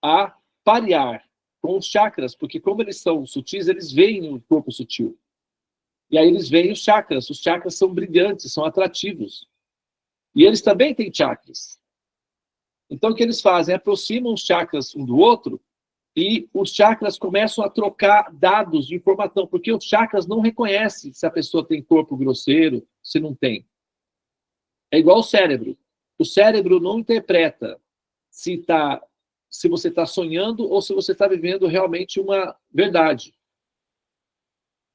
a parear com os chakras, porque como eles são sutis, eles veem o corpo sutil. E aí eles veem os chakras são brilhantes, são atrativos. E eles também têm chakras. Então o que eles fazem? Aproximam os chakras um do outro e os chakras começam a trocar dados de informação, porque os chakras não reconhecem se a pessoa tem corpo grosseiro, se não tem. É igual o cérebro. O cérebro não interpreta se você está sonhando ou se você está vivendo realmente uma verdade.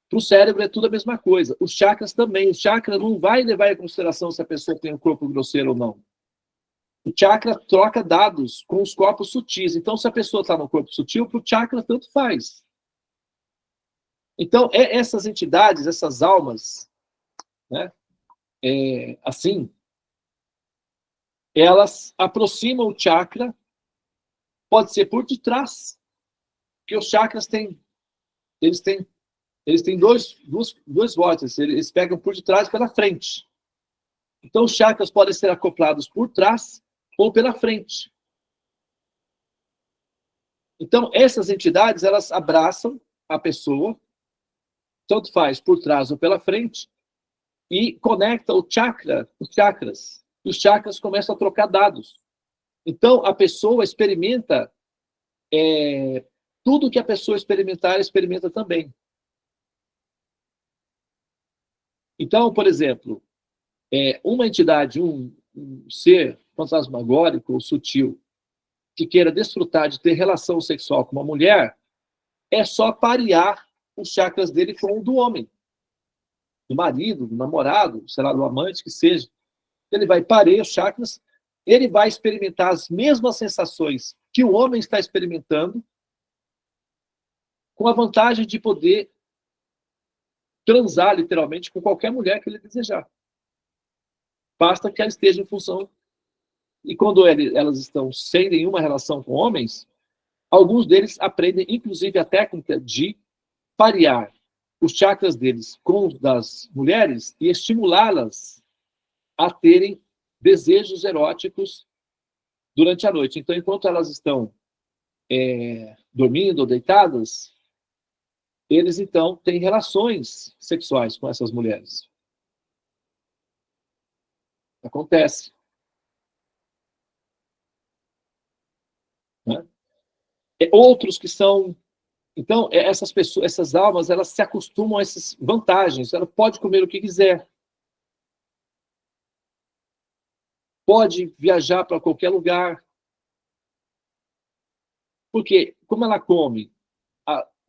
Para o cérebro é tudo a mesma coisa. Os chakras também. O chakra não vai levar em consideração se a pessoa tem um corpo grosseiro ou não. O chakra troca dados com os corpos sutis. Então, se a pessoa está no corpo sutil, para o chakra tanto faz. Então, essas entidades, essas almas, né, assim, elas aproximam o chakra, pode ser por detrás, porque os chakras eles têm dois vórtices, eles pegam por detrás e pela frente. Então, os chakras podem ser acoplados por trás ou pela frente. Então, essas entidades, elas abraçam a pessoa, tanto faz por trás ou pela frente, e conecta os chakras. E os chakras começam a trocar dados. Então, a pessoa experimenta tudo que a pessoa experimentar, experimenta também. Então, por exemplo, uma entidade, um ser fantasmagórico ou sutil, que queira desfrutar de ter relação sexual com uma mulher, é só parear os chakras dele com o do homem. Do marido, do namorado, sei lá, do amante, que seja. Ele vai parear os chakras, ele vai experimentar as mesmas sensações que o homem está experimentando com a vantagem de poder transar, literalmente, com qualquer mulher que ele desejar. Basta que ela esteja em função. E quando elas estão sem nenhuma relação com homens, alguns deles aprendem, inclusive, a técnica de parear os chakras deles com os das mulheres e estimulá-las a terem desejos eróticos durante a noite. Então, enquanto elas estão dormindo ou deitadas, eles, então, têm relações sexuais com essas mulheres. Acontece. Né? Outros que são... Então, essas pessoas, essas almas, elas se acostumam a essas vantagens. Ela pode comer o que quiser. Pode viajar para qualquer lugar. Porque, como ela come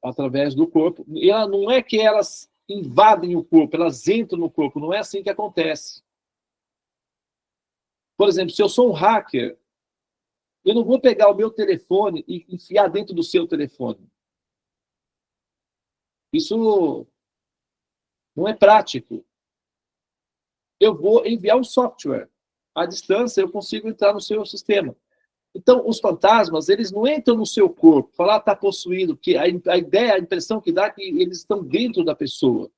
através do corpo, ela não é que elas invadem o corpo, elas entram no corpo. Não é assim que acontece. Por exemplo, se eu sou um hacker, eu não vou pegar o meu telefone e enfiar dentro do seu telefone. Isso não é prático. Eu vou enviar um software. À distância, eu consigo entrar no seu sistema. Então, os fantasmas, eles não entram no seu corpo, falar está possuído, que a ideia, a impressão que dá é que eles estão dentro da pessoa.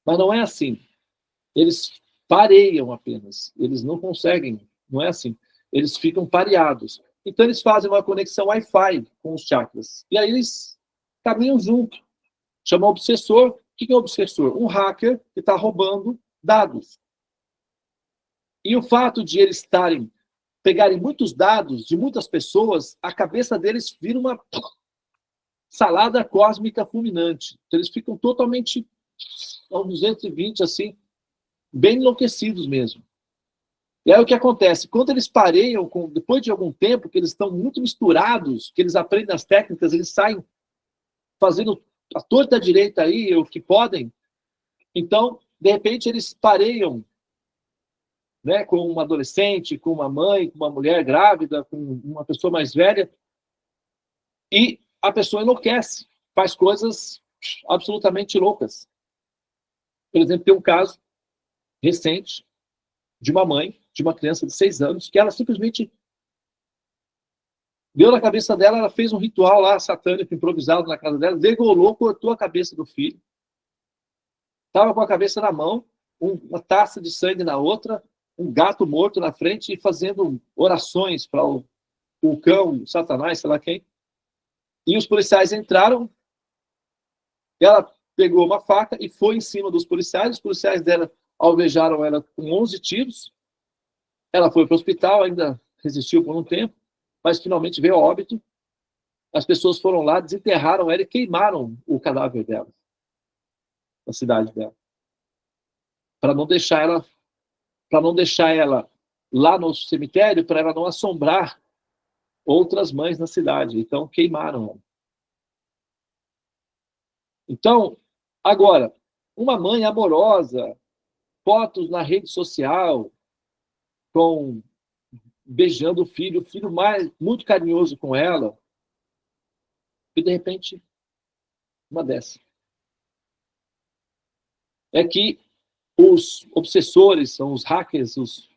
Mas não é assim. Eles pareiam apenas. Eles não conseguem, não é assim. Eles ficam pareados. Então, eles fazem uma conexão Wi-Fi com os chakras. E aí eles caminham junto. Chama obsessor. O que é obsessor? Um hacker que está roubando dados. E o fato de eles pegarem muitos dados de muitas pessoas, a cabeça deles vira uma salada cósmica fulminante. Então, eles ficam totalmente aos 220, assim, bem enlouquecidos mesmo. E aí o que acontece? Quando eles pareiam, depois de algum tempo, que eles estão muito misturados, que eles aprendem as técnicas, eles saem fazendo a torta direita aí, o que podem, então, de repente, eles pareiam, né, com uma adolescente, com uma mãe, com uma mulher grávida, com uma pessoa mais velha, e a pessoa enlouquece, faz coisas absolutamente loucas. Por exemplo, tem um caso recente de uma mãe, de uma criança de 6 anos, que ela simplesmente deu na cabeça dela, ela fez um ritual lá satânico improvisado na casa dela, degolou, cortou a cabeça do filho, estava com a cabeça na mão, uma taça de sangue na outra, um gato morto na frente e fazendo orações para o cão, o Satanás, sei lá quem. E os policiais entraram, ela pegou uma faca e foi em cima dos policiais. Os policiais dela alvejaram ela com 11 tiros. Ela foi para o hospital, ainda resistiu por um tempo, mas finalmente veio a óbito. As pessoas foram lá, desenterraram ela e queimaram o cadáver dela, na cidade dela, para não deixar ela lá no cemitério, para ela não assombrar outras mães na cidade. Então, queimaram ela. Então, agora, uma mãe amorosa, fotos na rede social, beijando o filho muito carinhoso com ela, e de repente, uma dessa. É que os obsessores, são os hackers, os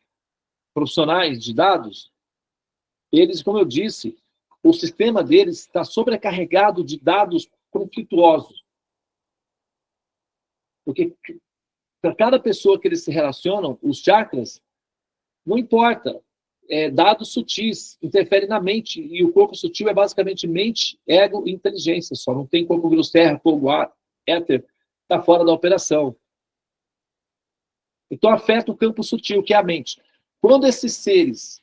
profissionais de dados, eles, como eu disse, o sistema deles está sobrecarregado de dados conflituosos. Porque para cada pessoa que eles se relacionam, os chakras, não importa, dados sutis, interferem na mente, e o corpo sutil é basicamente mente, ego e inteligência, só não tem como vírus, terra, fogo, ar, éter, está fora da operação. Então afeta o campo sutil, que é a mente. Quando esses seres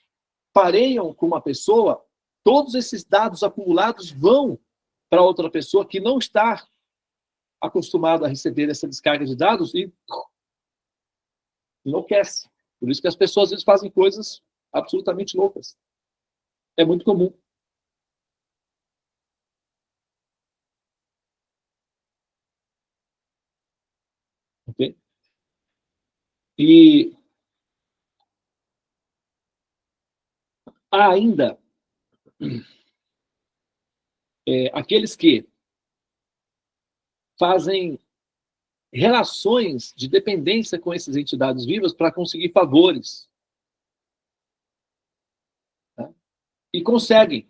pareiam com uma pessoa, todos esses dados acumulados vão para outra pessoa que não está acostumada a receber essa descarga de dados e enlouquece. Por isso que as pessoas às vezes fazem coisas absolutamente loucas. É muito comum. Ok? E há ainda aqueles que fazem relações de dependência com essas entidades vivas para conseguir favores. Tá? E conseguem,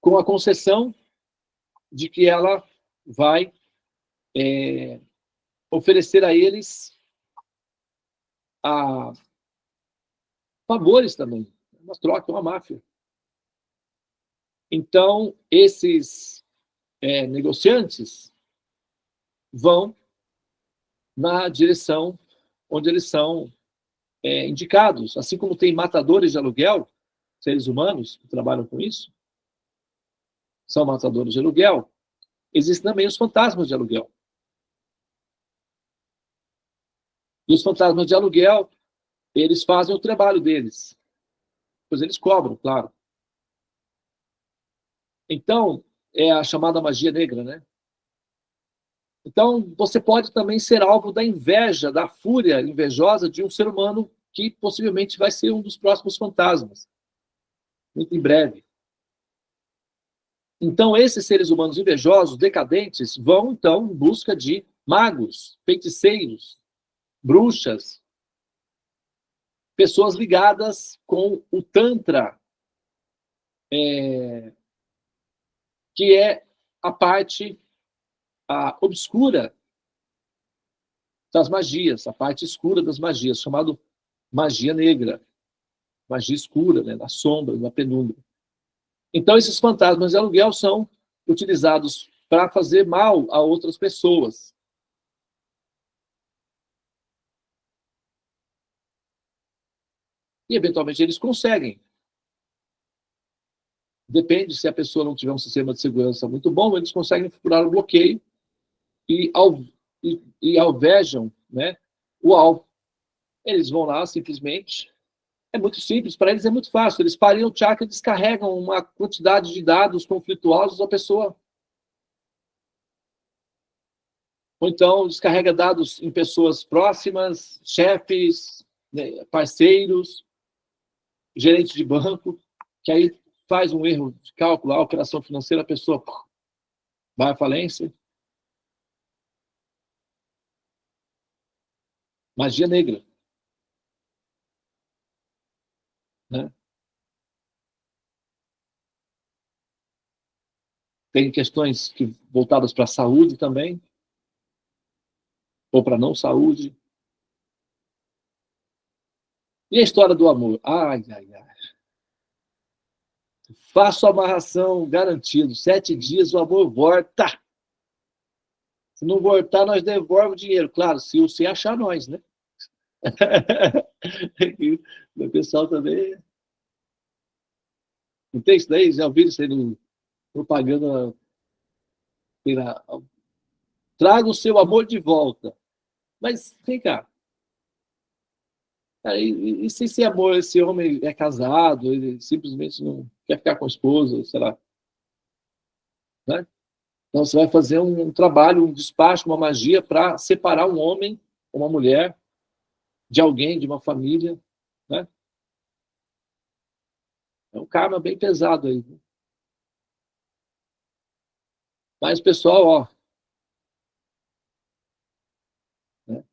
com a concessão de que ela vai oferecer a eles favores também. Uma troca, uma máfia. Então, esses negociantes vão na direção onde eles são indicados. Assim como tem matadores de aluguel, seres humanos que trabalham com isso, são matadores de aluguel, existem também os fantasmas de aluguel. E os fantasmas de aluguel, eles fazem o trabalho deles. Pois eles cobram, claro. Então, é a chamada magia negra, né? Então, você pode também ser alvo da inveja, da fúria invejosa de um ser humano que possivelmente vai ser um dos próximos fantasmas. Muito em breve. Então, esses seres humanos invejosos, decadentes, vão, então, em busca de magos, feiticeiros, bruxas, pessoas ligadas com o Tantra, que é a parte obscura das magias, a parte escura das magias, chamado magia negra, magia escura, né, na sombra, na penumbra. Então, esses fantasmas de aluguel são utilizados para fazer mal a outras pessoas. E, eventualmente, eles conseguem. Depende, se a pessoa não tiver um sistema de segurança muito bom, eles conseguem furar o bloqueio e alvejam, né, o alvo. Eles vão lá, simplesmente. É muito simples, para eles é muito fácil. Eles param o chakra e descarregam uma quantidade de dados conflituosos da pessoa. Ou então, descarrega dados em pessoas próximas, chefes, né, parceiros, gerente de banco, que aí faz um erro de cálculo, a operação financeira, a pessoa vai à falência. Magia negra. Né? Tem questões voltadas para a saúde também, ou para não saúde. E a história do amor? Ai, ai, ai. Faço a amarração, garantido. 7 dias o amor volta. Se não voltar, nós devolvemos o dinheiro. Claro, se você achar nós, né? O pessoal também... Não tem isso daí? Já ouviram isso aí no propaganda? Traga o seu amor de volta. Mas, vem cá. E se esse amor, esse homem é casado, ele simplesmente não quer ficar com a esposa, sei lá. Né? Então, você vai fazer um trabalho, um despacho, uma magia para separar um homem, uma mulher, de alguém, de uma família. Né? É um karma bem pesado aí. Mas, pessoal, ó, né?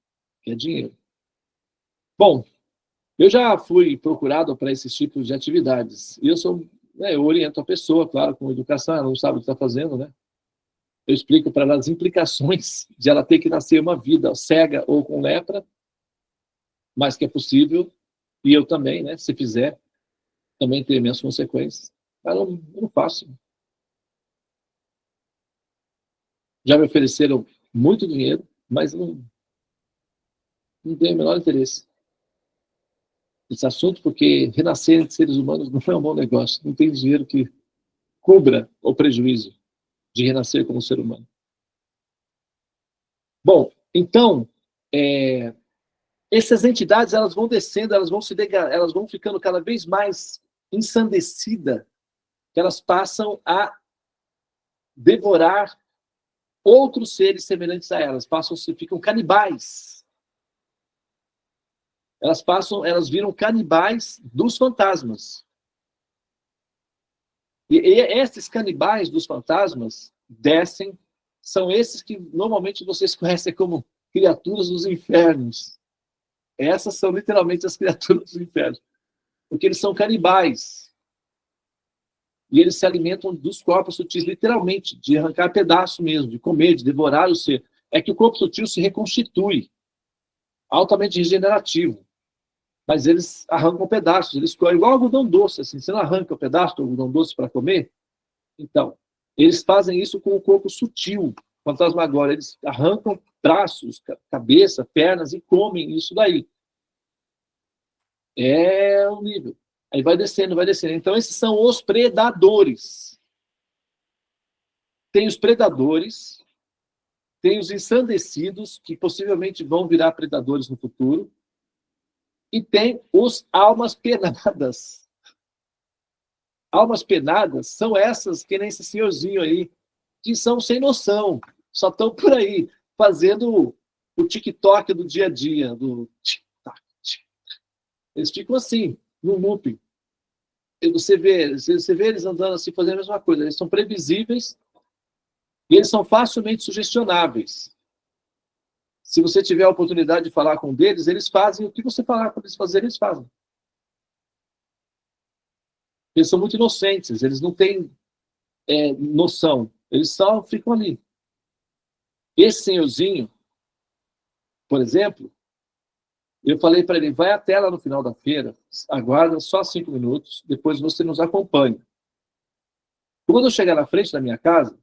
Quer dinheiro. Bom, eu já fui procurado para esses tipos de atividades. E eu oriento a pessoa, claro, com educação, ela não sabe o que está fazendo, né? Eu explico para ela as implicações de ela ter que nascer uma vida cega ou com lepra, mas que é possível, e eu também, né, se fizer, também ter minhas consequências. Mas eu não faço. Já me ofereceram muito dinheiro, mas não tenho o menor interesse nesse assunto, porque renascer entre seres humanos não é um bom negócio. Não tem dinheiro que cubra o prejuízo de renascer como ser humano. Bom, então, essas entidades, elas vão descendo, elas vão ficando cada vez mais ensandecidas, que elas passam a devorar outros seres semelhantes a elas, ficam canibais. Elas viram canibais dos fantasmas. E esses canibais dos fantasmas descem, são esses que normalmente vocês conhecem como criaturas dos infernos. Essas são literalmente as criaturas dos infernos. Porque eles são canibais. E eles se alimentam dos corpos sutis, literalmente, de arrancar pedaço mesmo, de comer, de devorar o ser. É que o corpo sutil se reconstitui, altamente regenerativo. Mas eles arrancam pedaços, eles comem igual algodão doce, assim. Você não arranca o pedaço do algodão doce para comer? Então, eles fazem isso com o corpo sutil, fantasmagórico. Eles arrancam braços, cabeça, pernas e comem isso daí. É o nível. Aí vai descendo, vai descendo. Então, esses são os predadores. Tem os predadores, tem os ensandecidos, que possivelmente vão virar predadores no futuro, e tem os almas penadas. Almas penadas são essas, que nem esse senhorzinho aí, que são sem noção, só estão por aí, fazendo o TikTok do dia a dia, do tic-tac, tic. Eles ficam assim, no looping. Você vê eles andando assim, fazendo a mesma coisa. Eles são previsíveis e eles são facilmente sugestionáveis. Se você tiver a oportunidade de falar com um deles, eles fazem o que você falar para eles fazerem, eles fazem. Eles são muito inocentes, eles não têm noção. Eles só ficam ali. Esse senhorzinho, por exemplo, eu falei para ele, vai até lá no final da feira, aguarda só 5 minutos, depois você nos acompanha. Quando eu chegar na frente da minha casa,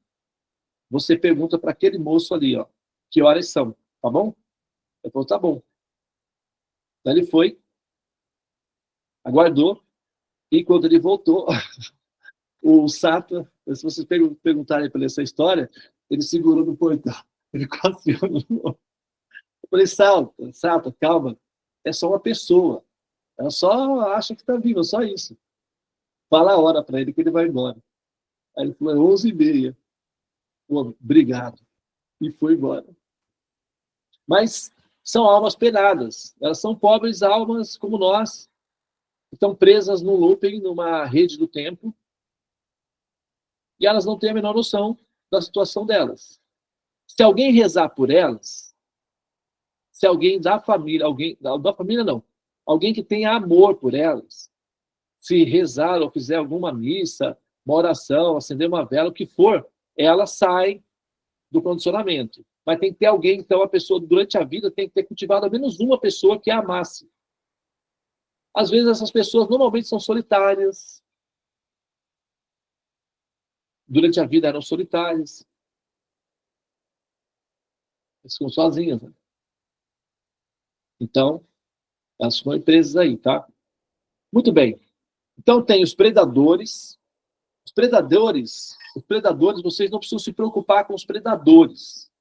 você pergunta para aquele moço ali, ó, que horas são, tá bom? Ele falou, tá bom. Daí ele foi, aguardou, e quando ele voltou, o Sata, se vocês perguntarem para ele essa história, ele segurou no portão. Ele quase eu falei, Sata, calma, é só uma pessoa. Ela só acha que está viva, só isso. Fala a hora para ele que ele vai embora. Aí ele falou, é 11h30. Pô, obrigado. E foi embora. Mas são almas penadas. Elas são pobres almas como nós, que estão presas no looping, numa rede do tempo, e elas não têm a menor noção da situação delas. Se alguém rezar por elas, se alguém da família, da família não, alguém que tenha amor por elas, se rezar ou fizer alguma missa, uma oração, acender uma vela, o que for, elas saem do condicionamento. Mas tem que ter alguém, então a pessoa, durante a vida, tem que ter cultivado ao menos uma pessoa que a amasse. Às vezes essas pessoas normalmente são solitárias. Durante a vida eram solitárias. Elas ficam sozinhas. Né? Então, elas ficam presas aí, tá? Muito bem. Então tem os predadores. Os predadores, vocês não precisam se preocupar com os predadores.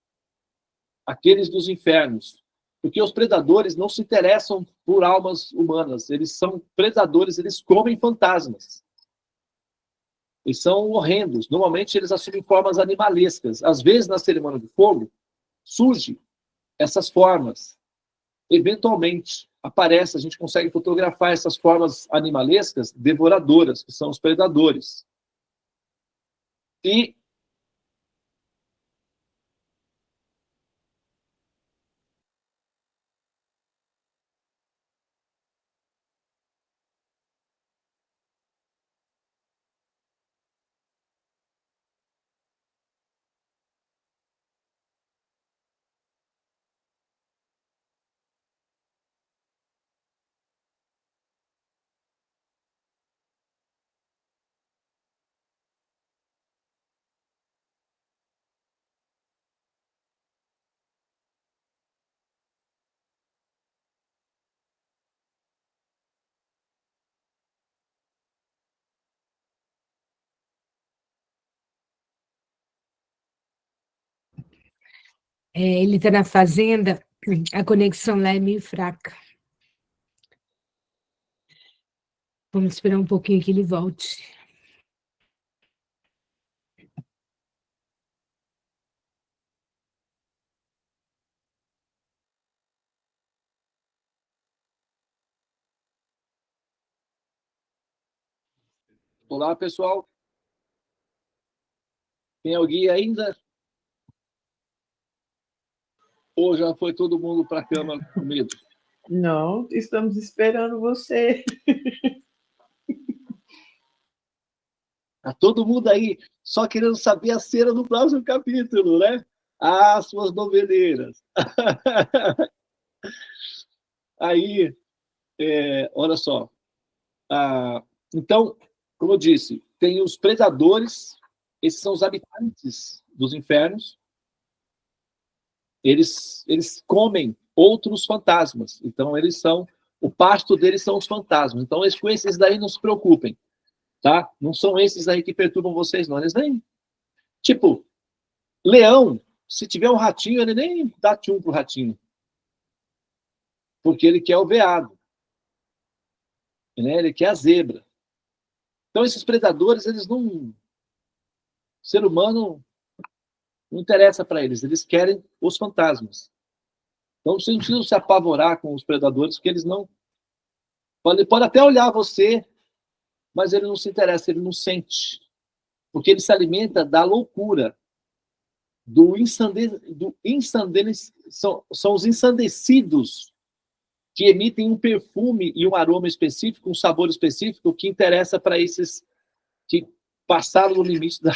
Aqueles dos infernos. Porque os predadores não se interessam por almas humanas. Eles são predadores, eles comem fantasmas. Eles são horrendos. Normalmente eles assumem formas animalescas. Às vezes, na cerimônia do fogo, surgem essas formas. Eventualmente, aparece, a gente consegue fotografar essas formas animalescas devoradoras, que são os predadores. E Ele está na fazenda, a conexão lá é meio fraca. Vamos esperar um pouquinho que ele volte. olá, pessoal. Tem alguém ainda? Ou já foi todo mundo para a cama com medo? Não, estamos esperando você. Tá todo mundo aí só querendo saber a cena do próximo capítulo, né? Ah, suas noveleiras. Aí, olha só. Então, como eu disse, tem os predadores, esses são os habitantes dos infernos. Eles comem outros fantasmas. Então, o pasto deles são os fantasmas. Então, com esses daí não se preocupem, tá? Não são esses aí que perturbam vocês, não. Eles nem... Tipo, leão, se tiver um ratinho, ele nem dá tchum pro ratinho. Porque ele quer o veado. Né? Ele quer a zebra. Então, esses predadores, eles não... O ser humano não interessa para eles. Eles querem os fantasmas. Então, vocês não precisam se apavorar com os predadores, porque eles não... Pode até olhar você, mas ele não se interessa, ele não sente. Porque ele se alimenta da loucura, são os ensandecidos que emitem um perfume e um aroma específico, um sabor específico, que interessa para esses que passaram no limite da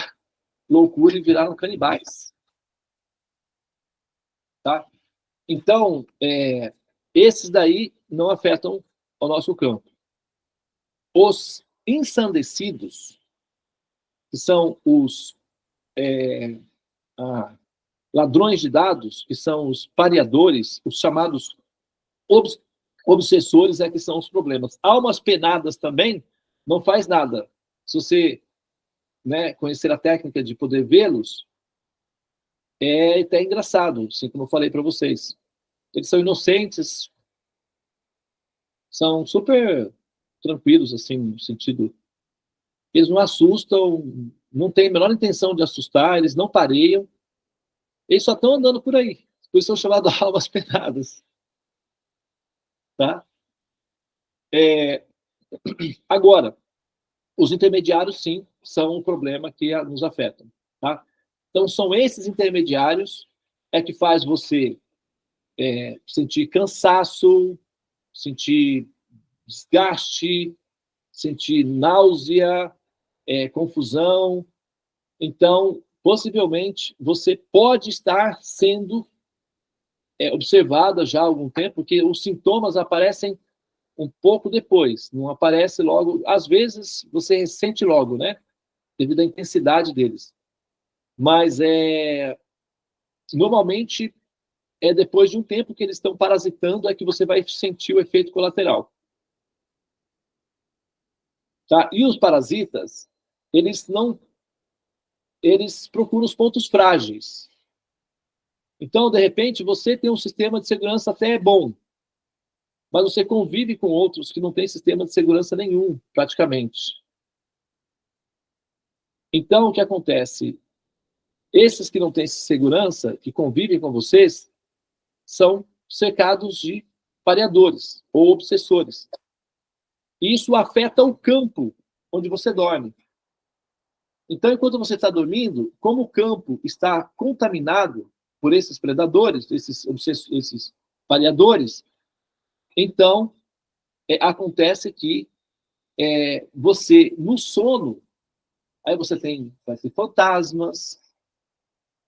loucura e viraram canibais. Tá? Então, esses daí não afetam o nosso campo. Os ensandecidos, que são os ladrões de dados, que são os pareadores, os chamados obsessores, que são os problemas. Almas penadas também não faz nada. Se você conhecer a técnica de poder vê-los, é até engraçado, assim como eu falei para vocês. Eles são inocentes, são super tranquilos, assim, no sentido... Eles não assustam, não têm a menor intenção de assustar, eles não pareiam, eles só estão andando por aí. Por isso são chamados almas penadas. Tá? Agora, os intermediários, sim, são um problema que nos afeta. Tá? Então, são esses intermediários que faz você sentir cansaço, sentir desgaste, sentir náusea, confusão. Então, possivelmente, você pode estar sendo observada já há algum tempo, porque os sintomas aparecem um pouco depois, não aparece logo. Às vezes, você sente logo, né? Devido à intensidade deles. Mas, normalmente, depois de um tempo que eles estão parasitando, que você vai sentir o efeito colateral. Tá? E os parasitas, eles procuram os pontos frágeis. Então, de repente, você tem um sistema de segurança até bom, mas você convive com outros que não têm sistema de segurança nenhum, praticamente. Então, o que acontece? Esses que não têm segurança, que convivem com vocês, são cercados de pareadores ou obsessores. E isso afeta o campo onde você dorme. Então, enquanto você está dormindo, como o campo está contaminado por esses predadores, esses pareadores, então acontece que você, no sono, aí vai ter fantasmas,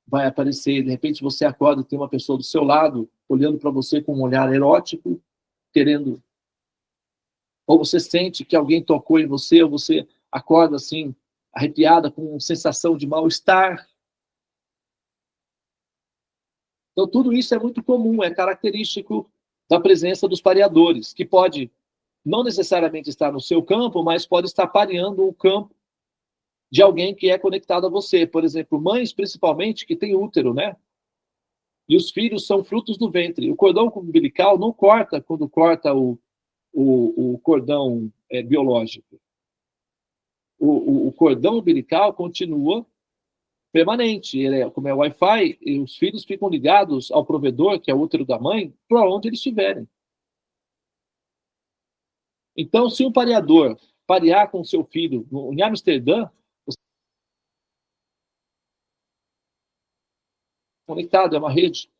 vai aparecer, de repente você acorda e tem uma pessoa do seu lado, olhando para você com um olhar erótico, querendo... Ou você sente que alguém tocou em você, ou você acorda assim, arrepiada, com sensação de mal-estar. Então, tudo isso é muito comum, é característico da presença dos pareadores, que pode não necessariamente estar no seu campo, mas pode estar pareando o campo de alguém que é conectado a você. Por exemplo, mães, principalmente, que têm útero, né? E os filhos são frutos do ventre. O cordão umbilical não corta quando corta o cordão biológico. O cordão umbilical continua permanente. Ele como é Wi-Fi, e os filhos ficam ligados ao provedor, que é o útero da mãe, para onde eles estiverem. Então, se um pareador parear com seu filho em Amsterdã, conectado, é uma rede.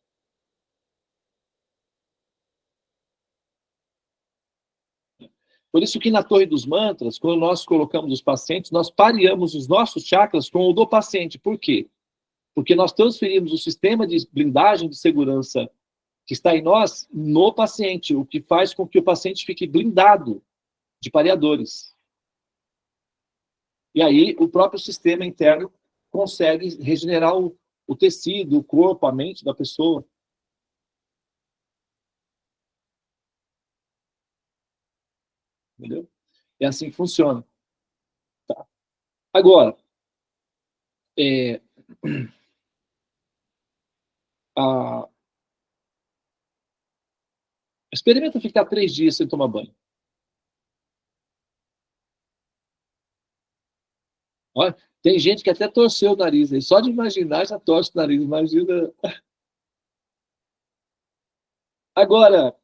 Por isso que na Torre dos Mantras, quando nós colocamos os pacientes, nós pareamos os nossos chakras com o do paciente. Por quê? Porque nós transferimos o sistema de blindagem de segurança que está em nós no paciente, o que faz com que o paciente fique blindado de pareadores. E aí o próprio sistema interno consegue regenerar o tecido, o corpo, a mente da pessoa. Entendeu? É assim que funciona. Tá. Agora, experimenta ficar 3 dias sem tomar banho. Olha, tem gente que até torceu o nariz. Aí. Só de imaginar já torce o nariz. Imagina. Agora,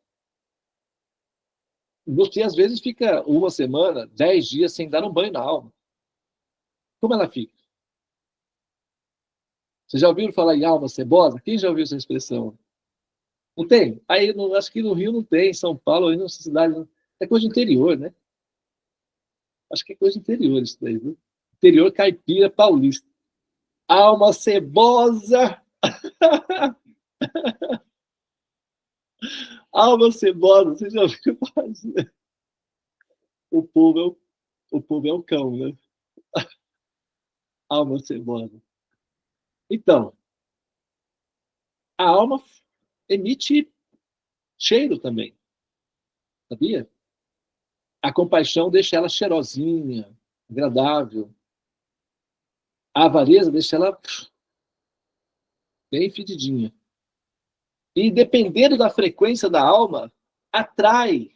você às vezes fica 1 semana, 10 dias sem dar um banho na alma. Como ela fica? Vocês já ouviram falar em alma cebosa? Quem já ouviu essa expressão? Não tem? Aí, acho que no Rio não tem, em São Paulo, aí nessa cidade. É coisa de interior, né? Acho que é coisa de interior isso daí, viu? Interior caipira paulista. Alma cebosa! Alma cebosa, você já ouviu falar? O povo é o cão, né? Alma cebosa. Então, a alma emite cheiro também. Sabia? A compaixão deixa ela cheirosinha, agradável. A avareza deixa ela bem fedidinha. E dependendo da frequência da alma, atrai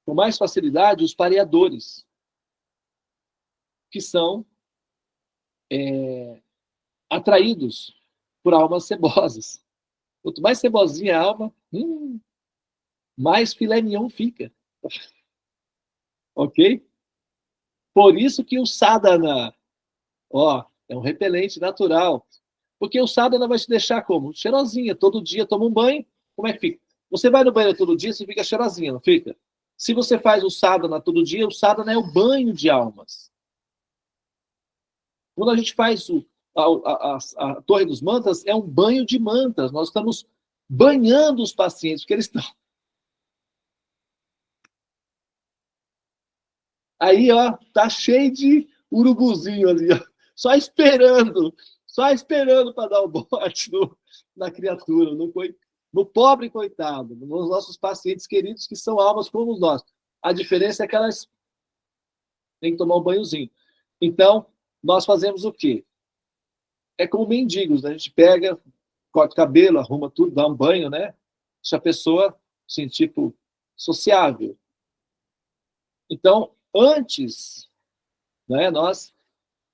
com mais facilidade os pareadores, que são atraídos por almas cebosas. Quanto mais cebosinha a alma, mais filé mignon fica. Ok? Por isso que o sadhana, é um repelente natural. Porque o sadhana vai te deixar como? Cheirosinha. Todo dia toma um banho, como é que fica? Você vai no banho todo dia, você fica cheirosinha, não fica? Se você faz o sadhana todo dia, o sadhana é o banho de almas. Quando a gente faz a Torre dos Mantras, é um banho de mantras. Nós estamos banhando os pacientes, porque eles estão... Aí, tá cheio de urubuzinho ali, só esperando para dar o bote na criatura, no pobre coitado, nos nossos pacientes queridos, que são almas como nós. A diferença é que elas têm que tomar um banhozinho. Então, nós fazemos o quê? É como mendigos, né? A gente pega, corta o cabelo, arruma tudo, dá um banho, né? Deixa a pessoa, assim, tipo, sociável. Então, antes, né, nós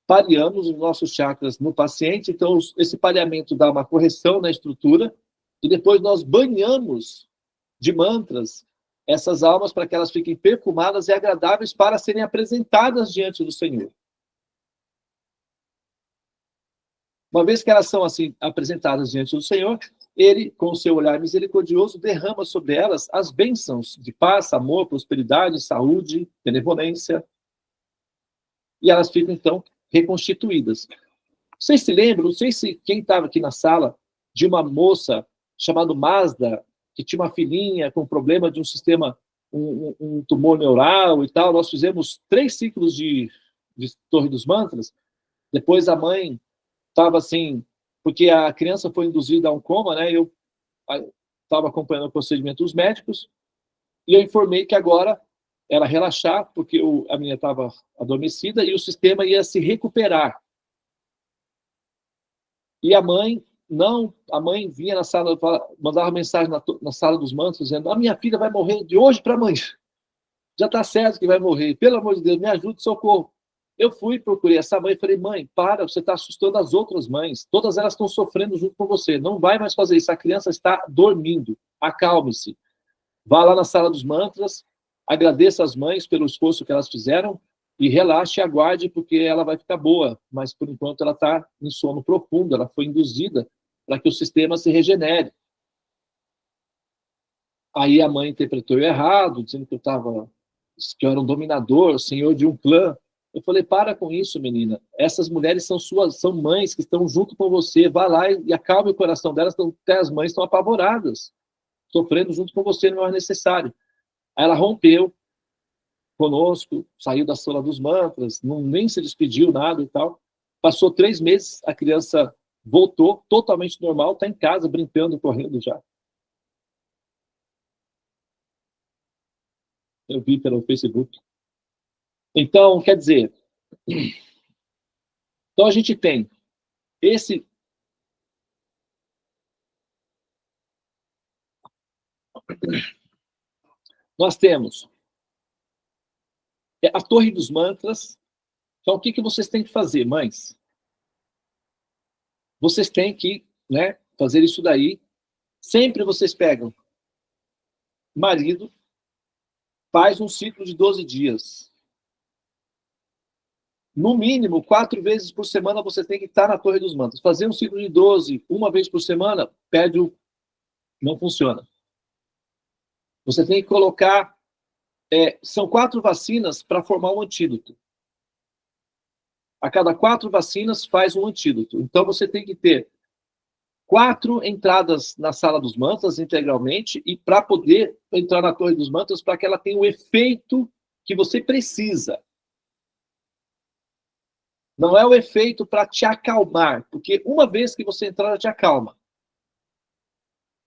pareamos os nossos chakras no paciente, então esse pareamento dá uma correção na estrutura, e depois nós banhamos de mantras essas almas para que elas fiquem perfumadas e agradáveis para serem apresentadas diante do Senhor. Uma vez que elas são assim apresentadas diante do Senhor, Ele, com o seu olhar misericordioso, derrama sobre elas as bênçãos de paz, amor, prosperidade, saúde, benevolência, e elas ficam, então, reconstituídas. Vocês se lembram, não sei se quem estava aqui na sala, de uma moça chamada Mazda, que tinha uma filhinha com problema de um sistema, um tumor neural e tal. Nós fizemos 3 ciclos de Torre dos Mantras. Depois a mãe estava assim, porque a criança foi induzida a um coma, né? Eu estava acompanhando o procedimento dos médicos, e eu informei que agora era relaxar, porque a menina estava adormecida e o sistema ia se recuperar. E a mãe vinha na sala, mandava mensagem na sala dos mantras, dizendo: a minha filha vai morrer de hoje para amanhã. Já está certo que vai morrer. Pelo amor de Deus, me ajude, socorro. Eu fui, procurei essa mãe e falei: mãe, para, você está assustando as outras mães. Todas elas estão sofrendo junto com você. Não vai mais fazer isso. A criança está dormindo. Acalme-se. Vá lá na sala dos mantras, agradeça às mães pelo esforço que elas fizeram e relaxe e aguarde, porque ela vai ficar boa. Mas, por enquanto, ela está em sono profundo. Ela foi induzida para que o sistema se regenere. Aí a mãe interpretou errado, dizendo que que eu era um dominador, senhor de um clã. Eu falei, para com isso, menina. Essas mulheres são mães que estão junto com você. Vá lá e acalme o coração delas, até as mães estão apavoradas, sofrendo junto com você, não é necessário. Aí ela rompeu conosco, saiu da sala dos mantras, nem se despediu, nada e tal. Passou 3 meses, a criança voltou totalmente normal, está em casa, brincando, correndo já. Eu vi pelo Facebook. Então, quer dizer, então a gente tem esse... Nós temos a Torre dos Mantras. Então, o que vocês têm que fazer, mães? Vocês têm que, né, fazer isso daí. Sempre vocês pegam marido, faz um ciclo de 12 dias. No mínimo, 4 vezes por semana você tem que estar na Torre dos Mantras. Fazer um ciclo de 12, uma vez por semana, não funciona. Você tem que colocar... são 4 vacinas para formar um antídoto. A cada 4 vacinas faz um antídoto. Então você tem que ter 4 entradas na sala dos mantras integralmente e para poder entrar na Torre dos Mantras para que ela tenha o efeito que você precisa. Não é o efeito para te acalmar, porque uma vez que você entrar, ela te acalma.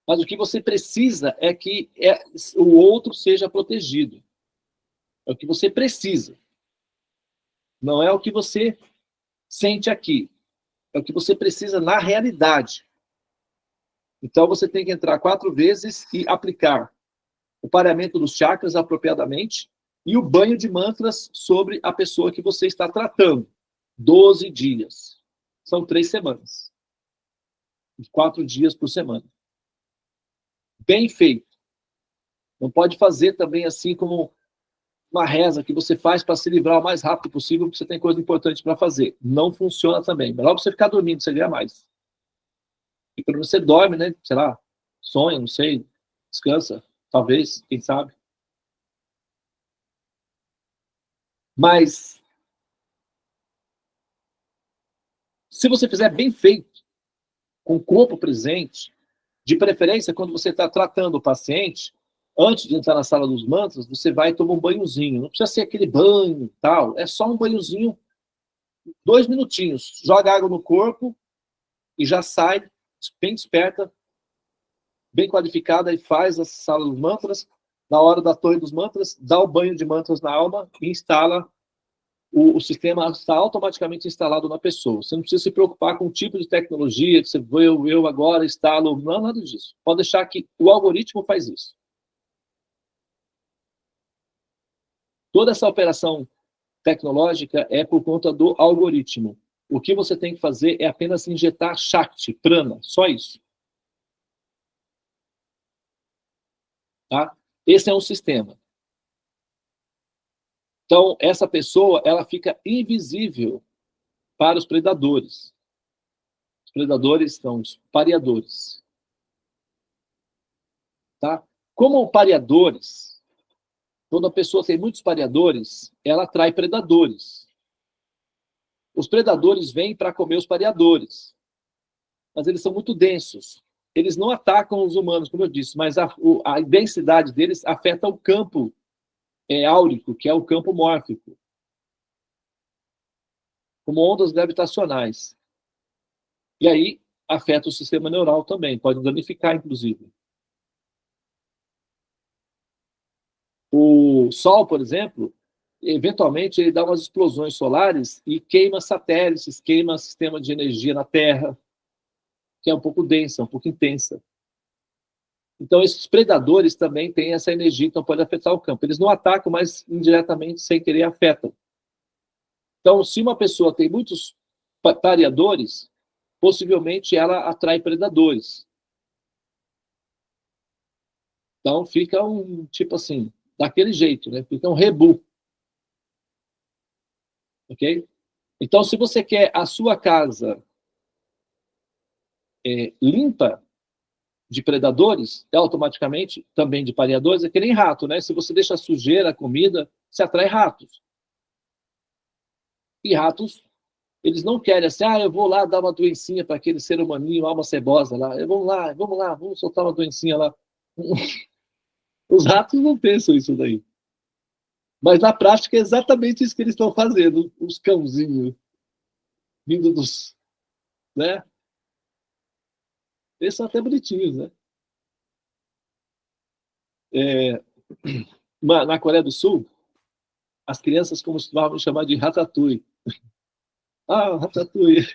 Mas o que você precisa é que o outro seja protegido. É o que você precisa. Não é o que você sente aqui. É o que você precisa na realidade. Então você tem que entrar 4 vezes e aplicar o pareamento dos chakras apropriadamente e o banho de mantras sobre a pessoa que você está tratando. 12 dias. São 3 semanas. 4 dias por semana. Bem feito. Não pode fazer também assim como uma reza que você faz para se livrar o mais rápido possível, porque você tem coisa importante para fazer. Não funciona também. Melhor você ficar dormindo, você ganha mais. E quando você dorme, né, sei lá, sonha, não sei, descansa, talvez, quem sabe. Mas se você fizer bem feito, com o corpo presente, de preferência, quando você está tratando o paciente, antes de entrar na sala dos mantras, você vai tomar um banhozinho. Não precisa ser aquele banho e tal. É só um banhozinho, 2 minutinhos. Joga água no corpo e já sai, bem desperta, bem qualificada, e faz a sala dos mantras. Na hora da Torre dos Mantras, dá o banho de mantras na alma e instala. O sistema está automaticamente instalado na pessoa. Você não precisa se preocupar com o tipo de tecnologia, que você eu agora instalo, não, nada disso. Pode deixar que o algoritmo faz isso. Toda essa operação tecnológica é por conta do algoritmo. O que você tem que fazer é apenas injetar Shakti, prana, só isso. Tá? Esse é um sistema. Então, essa pessoa, ela fica invisível para os predadores. Os predadores são os pareadores. Tá? Como pareadores, quando a pessoa tem muitos pareadores, ela atrai predadores. Os predadores vêm para comer os pareadores. Mas eles são muito densos. Eles não atacam os humanos, como eu disse, mas a densidade deles afeta o campo áurico, que é o campo mórfico, como ondas gravitacionais. E aí afeta o sistema neural também, pode danificar, inclusive. O Sol, por exemplo, eventualmente ele dá umas explosões solares e queima satélites, queima sistema de energia na Terra, que é um pouco densa, um pouco intensa. Então, esses predadores também têm essa energia, então pode afetar o campo. Eles não atacam, mas indiretamente, sem querer, afetam. Então, se uma pessoa tem muitos pareadores, possivelmente ela atrai predadores. Então, fica um, tipo assim, daquele jeito, né? Fica um rebu. Ok? Então, se você quer a sua casa limpa de predadores, automaticamente, também de pareadores, é que nem rato, né? Se você deixa sujeira a comida, você atrai ratos. E ratos, eles não querem assim, eu vou lá dar uma doencinha para aquele ser humaninho, alma cebosa lá. Vamos soltar uma doencinha lá. Os ratos não pensam isso daí. Mas na prática é exatamente isso que eles estão fazendo, os cãozinhos vindo dos, né? Eles são até bonitinhos, né? Na Coreia do Sul, as crianças costumavam chamar de ratatouille. Ratatouille.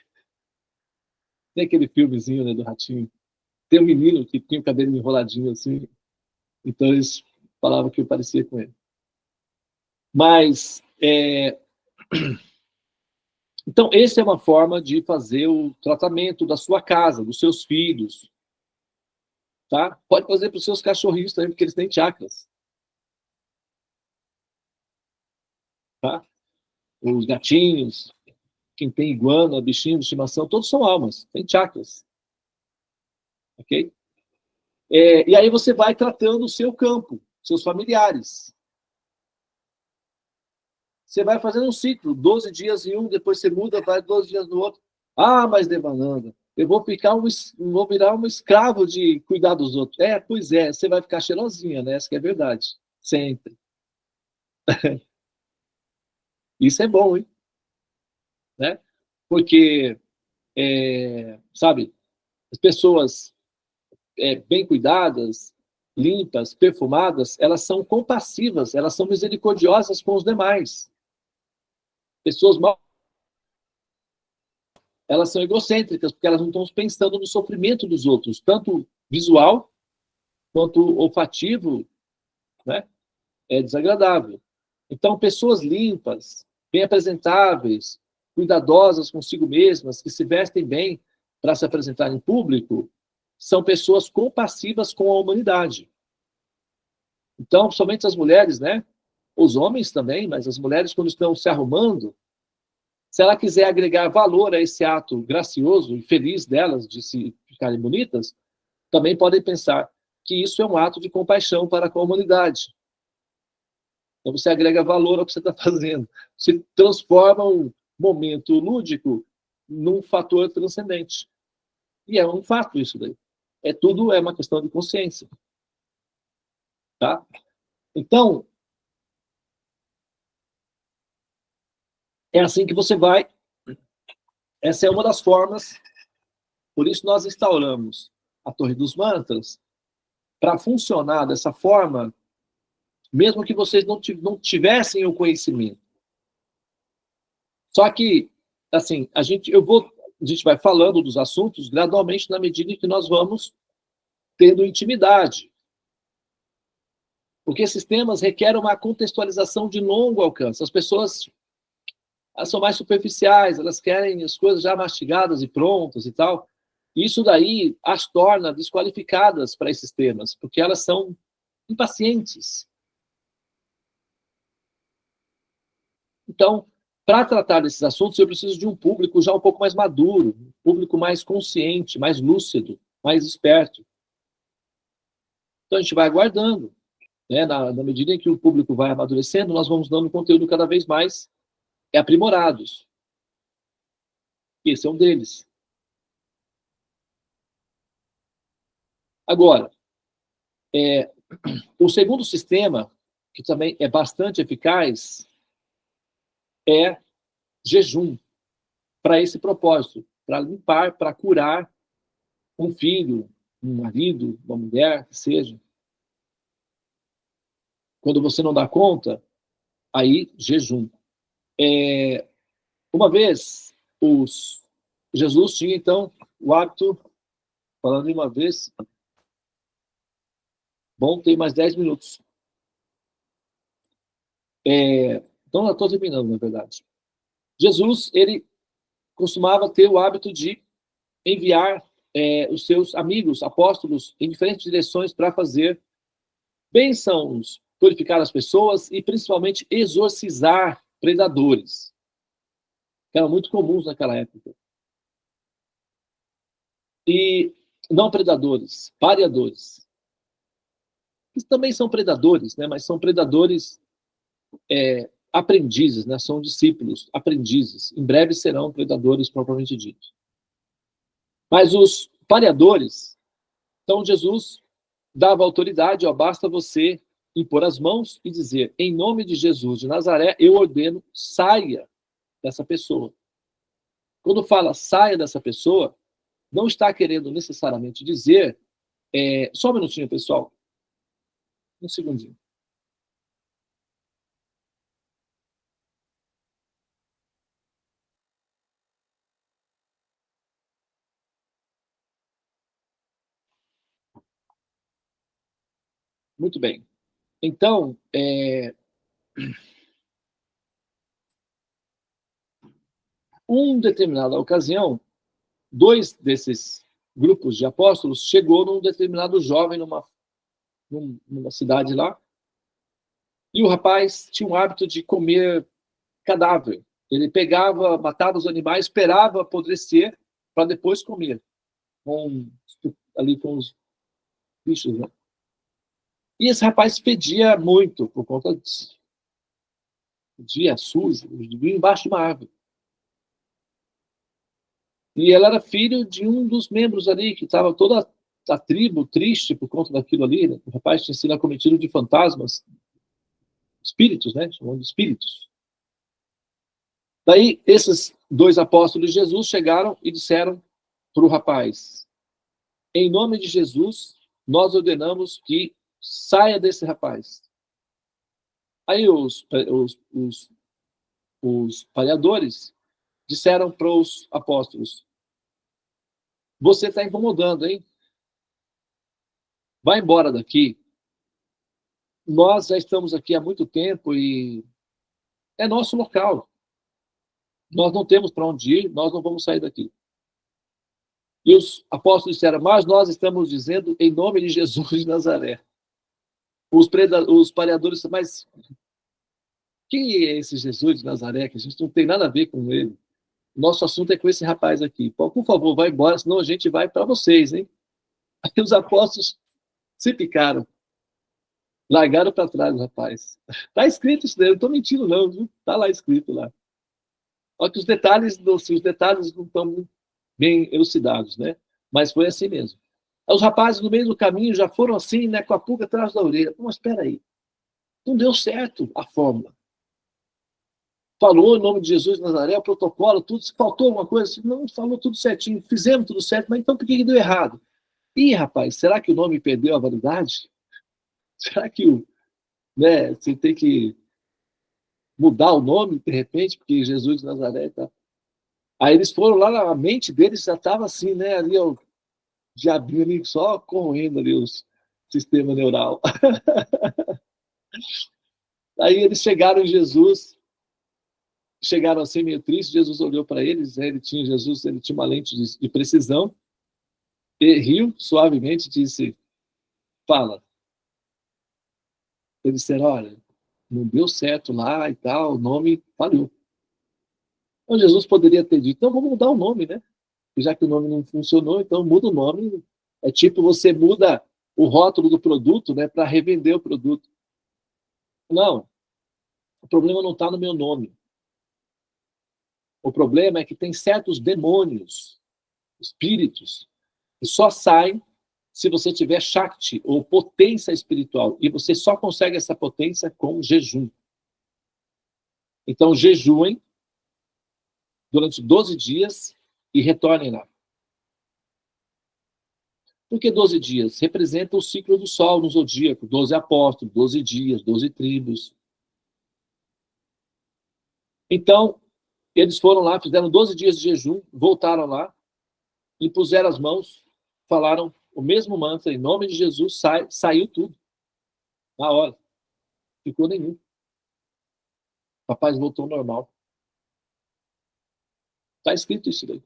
Tem aquele filmezinho, né, do ratinho. Tem um menino que tinha o cabelo enroladinho assim, então eles falavam que eu parecia com ele. Mas, então, essa é uma forma de fazer o tratamento da sua casa, dos seus filhos. Tá? Pode fazer para os seus cachorrinhos também, porque eles têm chakras. Tá? Os gatinhos, quem tem iguana, bichinho de estimação, todos são almas, têm chakras. Ok? E aí você vai tratando o seu campo, seus familiares. Você vai fazendo um ciclo, 12 dias em um, depois você muda, vai 12 dias no outro. Mas Devananda, eu vou virar um escravo de cuidar dos outros. Pois é, você vai ficar cheirosinha, né? Essa que é a verdade. Sempre. Isso é bom, hein? Né? Porque, sabe, as pessoas bem cuidadas, limpas, perfumadas, elas são compassivas, elas são misericordiosas com os demais. Pessoas mal, elas são egocêntricas, porque elas não estão pensando no sofrimento dos outros, tanto visual quanto olfativo, né? É desagradável. Então, pessoas limpas, bem apresentáveis, cuidadosas consigo mesmas, que se vestem bem para se apresentar em público, são pessoas compassivas com a humanidade. Então, somente as mulheres, né? Os homens também, mas as mulheres, quando estão se arrumando, se ela quiser agregar valor a esse ato gracioso e feliz delas de se ficarem bonitas, também podem pensar que isso é um ato de compaixão para com a humanidade. Então você agrega valor ao que você está fazendo. Você transforma um momento lúdico num fator transcendente. E é um fato isso daí. Tudo é uma questão de consciência. Tá? Então, é assim que você vai. Essa é uma das formas. Por isso nós instauramos a Torre dos Mantras para funcionar dessa forma, mesmo que vocês não tivessem o conhecimento. Só que, assim, a gente vai falando dos assuntos gradualmente na medida em que nós vamos tendo intimidade. Porque esses temas requerem uma contextualização de longo alcance. As pessoas são mais superficiais, elas querem as coisas já mastigadas e prontas e tal. Isso daí as torna desqualificadas para esses temas, porque elas são impacientes. Então, para tratar desses assuntos, eu preciso de um público já um pouco mais maduro, um público mais consciente, mais lúcido, mais esperto. Então, a gente vai aguardando. Né? Na medida em que o público vai amadurecendo, nós vamos dando conteúdo cada vez mais aprimorados. Esse é um deles. Agora, o segundo sistema, que também é bastante eficaz, é jejum, para esse propósito, para limpar, para curar um filho, um marido, uma mulher, que seja. Quando você não dá conta, aí jejum. Uma vez, Jesus tinha, então, o hábito, falando de uma vez, bom, tem mais 10 minutos. Então, já estou terminando, na verdade. Jesus, ele costumava ter o hábito de enviar os seus amigos, apóstolos, em diferentes direções para fazer bênçãos, purificar as pessoas e, principalmente, exorcizar predadores, que eram muito comuns naquela época. E não predadores, pareadores. Eles também são predadores, né? Mas são predadores aprendizes, né? São discípulos, aprendizes. Em breve serão predadores propriamente ditos. Mas os pareadores, então Jesus dava autoridade, ó, basta você impor as mãos e dizer, em nome de Jesus de Nazaré, eu ordeno, saia dessa pessoa. Quando fala saia dessa pessoa, não está querendo necessariamente dizer... só um minutinho, pessoal. Um segundinho. Muito bem. Então, determinada ocasião, 2 desses grupos de apóstolos chegou num determinado jovem numa cidade lá, e o rapaz tinha o hábito de comer cadáver. Ele pegava, matava os animais, esperava apodrecer para depois comer, ali com os bichos, né? E esse rapaz fedia muito por conta disso. Fedia sujo, vivia embaixo de uma árvore. E ele era filho de um dos membros ali, que estava toda a tribo triste por conta daquilo ali, né? O rapaz tinha sido acometido de fantasmas, espíritos, né? Chamando de espíritos. Daí, esses 2 apóstolos de Jesus chegaram e disseram para o rapaz, em nome de Jesus, nós ordenamos que saia desse rapaz. Aí os pareadores disseram para os apóstolos, você está incomodando, hein? Vai embora daqui. Nós já estamos aqui há muito tempo e é nosso local. Nós não temos para onde ir, nós não vamos sair daqui. E os apóstolos disseram, mas nós estamos dizendo em nome de Jesus de Nazaré. Os pareadores disseram, mas quem é esse Jesus de Nazaré? Que a gente não tem nada a ver com ele. Nosso assunto é com esse rapaz aqui. Por favor, vai embora, senão a gente vai para vocês, hein? Aí os apóstolos se picaram. Largaram para trás o rapaz. Está escrito isso daí, eu não estou mentindo não, viu? Está lá escrito lá. Só que os detalhes não estão bem elucidados, né? Mas foi assim mesmo. Os rapazes, no meio do caminho, já foram assim, né, com a pulga atrás da orelha. Mas espera aí. Não deu certo a fórmula. Falou em nome de Jesus de Nazaré, o protocolo, tudo. Se faltou alguma coisa, não, falou tudo certinho. Fizemos tudo certo, mas então por que deu errado? Ih, rapaz, será que o nome perdeu a validade? Será que você tem que mudar o nome, de repente, porque Jesus de Nazaré tá... Aí eles foram lá, a mente deles já estava assim, né? Ali, o diabinho ali, só corroendo ali o sistema neural. Aí eles chegaram em Jesus, chegaram assim meio tristes, Jesus olhou para eles, né? Ele tinha uma lente de precisão, e riu suavemente e disse, fala. Eles disseram, olha, não deu certo lá e tal, o nome falhou. Então Jesus poderia ter dito, então vamos mudar o nome, né? Já que o nome não funcionou, então muda o nome. É tipo você muda o rótulo do produto, né, para revender o produto. Não, o problema não está no meu nome. O problema é que tem certos demônios, espíritos, que só saem se você tiver Shakti, ou potência espiritual. E você só consegue essa potência com jejum. Então, jejuem durante 12 dias e retornem lá. Por que 12 dias? Representa o ciclo do Sol no zodíaco. 12 apóstolos, 12 dias, 12 tribos. Então, eles foram lá, fizeram 12 dias de jejum, voltaram lá, impuseram as mãos, falaram o mesmo mantra, em nome de Jesus, saiu tudo. Na hora. Ficou nenhum. O rapaz voltou ao normal. Está escrito isso daí.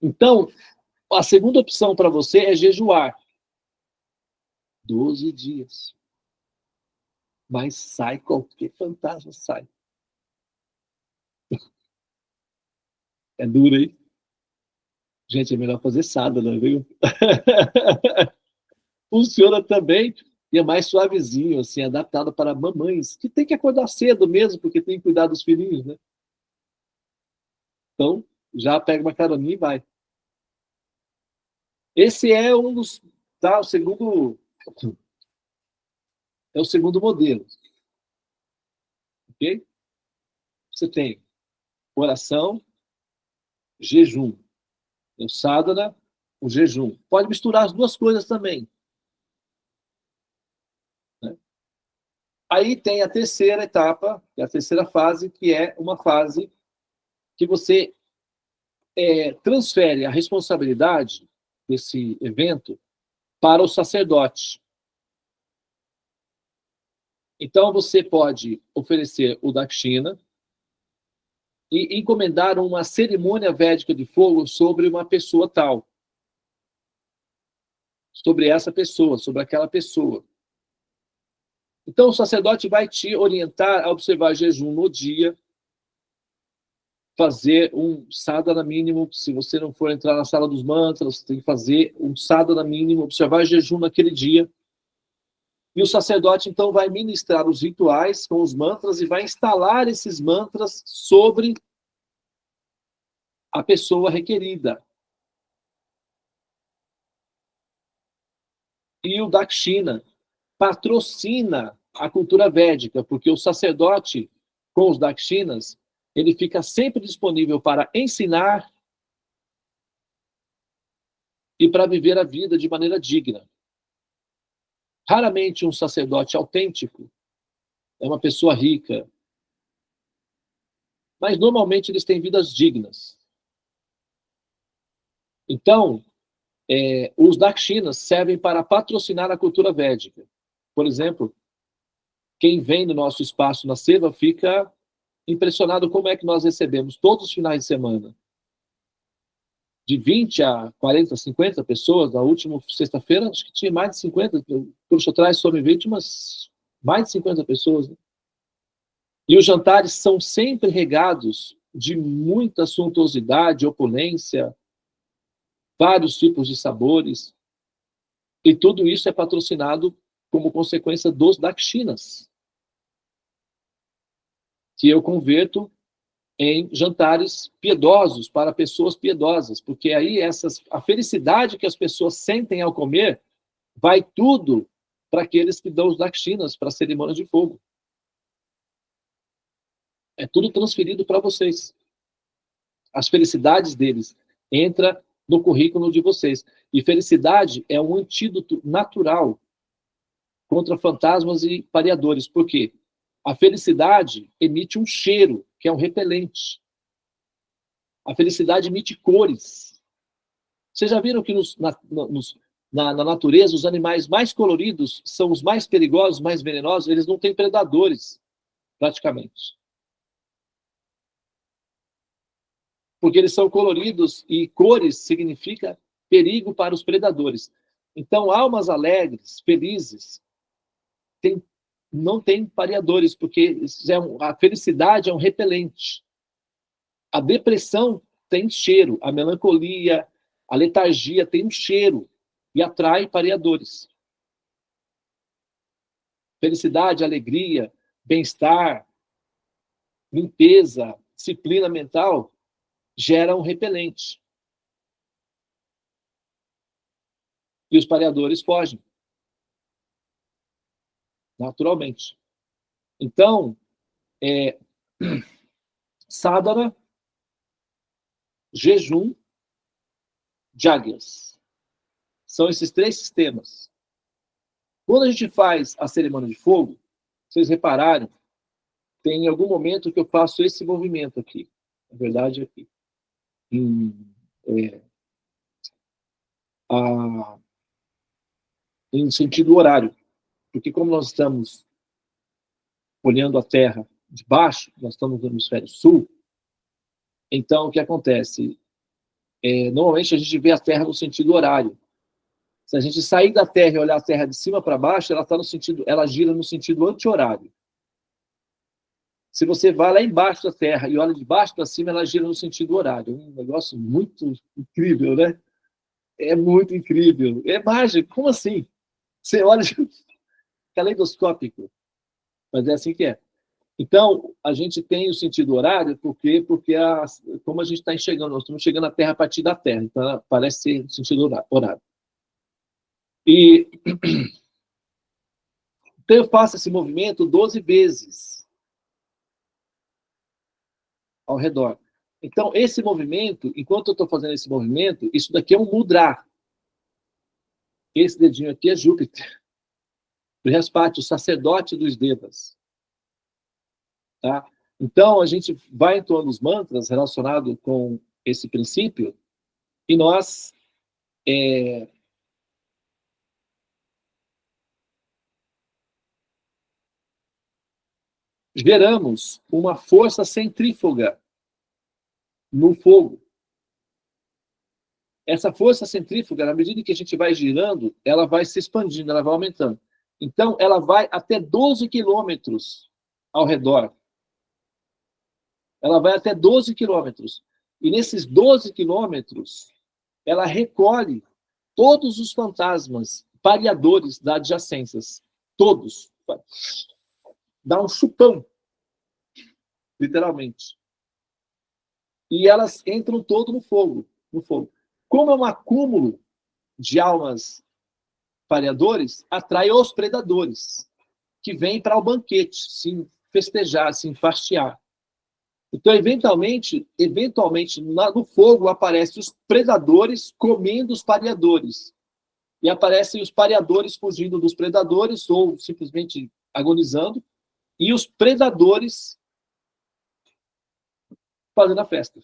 Então, a segunda opção para você é jejuar. 12 dias. Mas sai qualquer fantasma, sai. É duro, hein? Gente, é melhor fazer sadhana, viu? Funciona também e é mais suavezinho, assim, adaptado para mamães, que tem que acordar cedo mesmo, porque tem que cuidar dos filhinhos, né? Então, já pega uma caroninha e vai. Esse é um dos, tá? O segundo modelo, ok? Você tem oração, jejum. O sadhana, o jejum. Pode misturar as duas coisas também. Né? Aí tem a terceira etapa, a terceira fase, que é uma fase que você transfere a responsabilidade desse evento para o sacerdote. Então, você pode oferecer o dakshina e encomendar uma cerimônia védica de fogo sobre uma pessoa tal. Sobre essa pessoa, sobre aquela pessoa. Então, o sacerdote vai te orientar a observar jejum no dia, fazer um sadhana mínimo. Se você não for entrar na sala dos mantras, você tem que fazer um sadhana mínimo, observar jejum naquele dia. E o sacerdote, então, vai ministrar os rituais com os mantras e vai instalar esses mantras sobre a pessoa requerida. E o dakshina patrocina a cultura védica, porque o sacerdote, com os dakshinas, ele fica sempre disponível para ensinar e para viver a vida de maneira digna. Raramente um sacerdote autêntico é uma pessoa rica, mas normalmente eles têm vidas dignas. Então, os dakshinas servem para patrocinar a cultura védica. Por exemplo, quem vem no nosso espaço na Seva fica impressionado como é que nós recebemos todos os finais de semana. De 20 a 40, 50 pessoas. Na última sexta-feira, acho que tinha mais de 50. Por trás só me veio de umas mais de 50 pessoas. Né? E os jantares são sempre regados de muita suntuosidade, opulência, vários tipos de sabores. E tudo isso é patrocinado como consequência dos dakshinas, que eu converto em jantares piedosos para pessoas piedosas, porque aí a felicidade que as pessoas sentem ao comer vai tudo para aqueles que dão os dakshinas para a cerimônia de fogo. É tudo transferido para vocês. As felicidades deles entram no currículo de vocês. E felicidade é um antídoto natural contra fantasmas e pareadores. Por quê? A felicidade emite um cheiro, que é um repelente. A felicidade emite cores. Vocês já viram que na natureza os animais mais coloridos são os mais perigosos, mais venenosos? Eles não têm predadores, praticamente. Porque eles são coloridos e cores significa perigo para os predadores. Então, almas alegres, felizes, não tem pareadores, porque a felicidade é um repelente. A depressão tem cheiro, a melancolia, a letargia tem um cheiro e atrai pareadores. Felicidade, alegria, bem-estar, limpeza, disciplina mental gera um repelente. E os pareadores fogem. Naturalmente. Então, sadhana, jejum, jagyas. São esses três sistemas. Quando a gente faz a cerimônia de fogo, vocês repararam, tem algum momento que eu faço esse movimento aqui. Na verdade, aqui. Em sentido horário. Porque como nós estamos olhando a Terra de baixo, nós estamos no hemisfério sul, então o que acontece? Normalmente a gente vê a Terra no sentido horário. Se a gente sair da Terra e olhar a Terra de cima para baixo, ela gira no sentido anti-horário. Se você vai lá embaixo da Terra e olha de baixo para cima, ela gira no sentido horário. Um negócio muito incrível, né? É muito incrível. É mágico. Como assim? Você olha, caleidoscópico. Mas é assim que é. Então, a gente tem o sentido horário porque como a gente está enxergando, nós estamos chegando à Terra a partir da Terra. Então, ela parece ser o sentido horário. E então, eu faço esse movimento 12 vezes ao redor. Então, esse movimento, enquanto eu estou fazendo esse movimento, isso daqui é um mudra. Esse dedinho aqui é Júpiter. Brihaspati, o sacerdote dos Devas. Tá? Então, a gente vai entoando os mantras relacionados com esse princípio e nós geramos uma força centrífuga no fogo. Essa força centrífuga, na medida que a gente vai girando, ela vai se expandindo, ela vai aumentando. Então, ela vai até 12 quilômetros ao redor. Ela vai até 12 quilômetros. E nesses 12 quilômetros, ela recolhe todos os fantasmas pareadores das adjacências. Todos. Dá um chupão. Literalmente. E elas entram todo no fogo. Como é um acúmulo de almas pareadores, atrai os predadores, que vêm para o banquete, se festejar, se enfastiar. Então, eventualmente no fogo aparecem os predadores comendo os pareadores. E aparecem os pareadores fugindo dos predadores ou simplesmente agonizando. E os predadores fazendo a festa.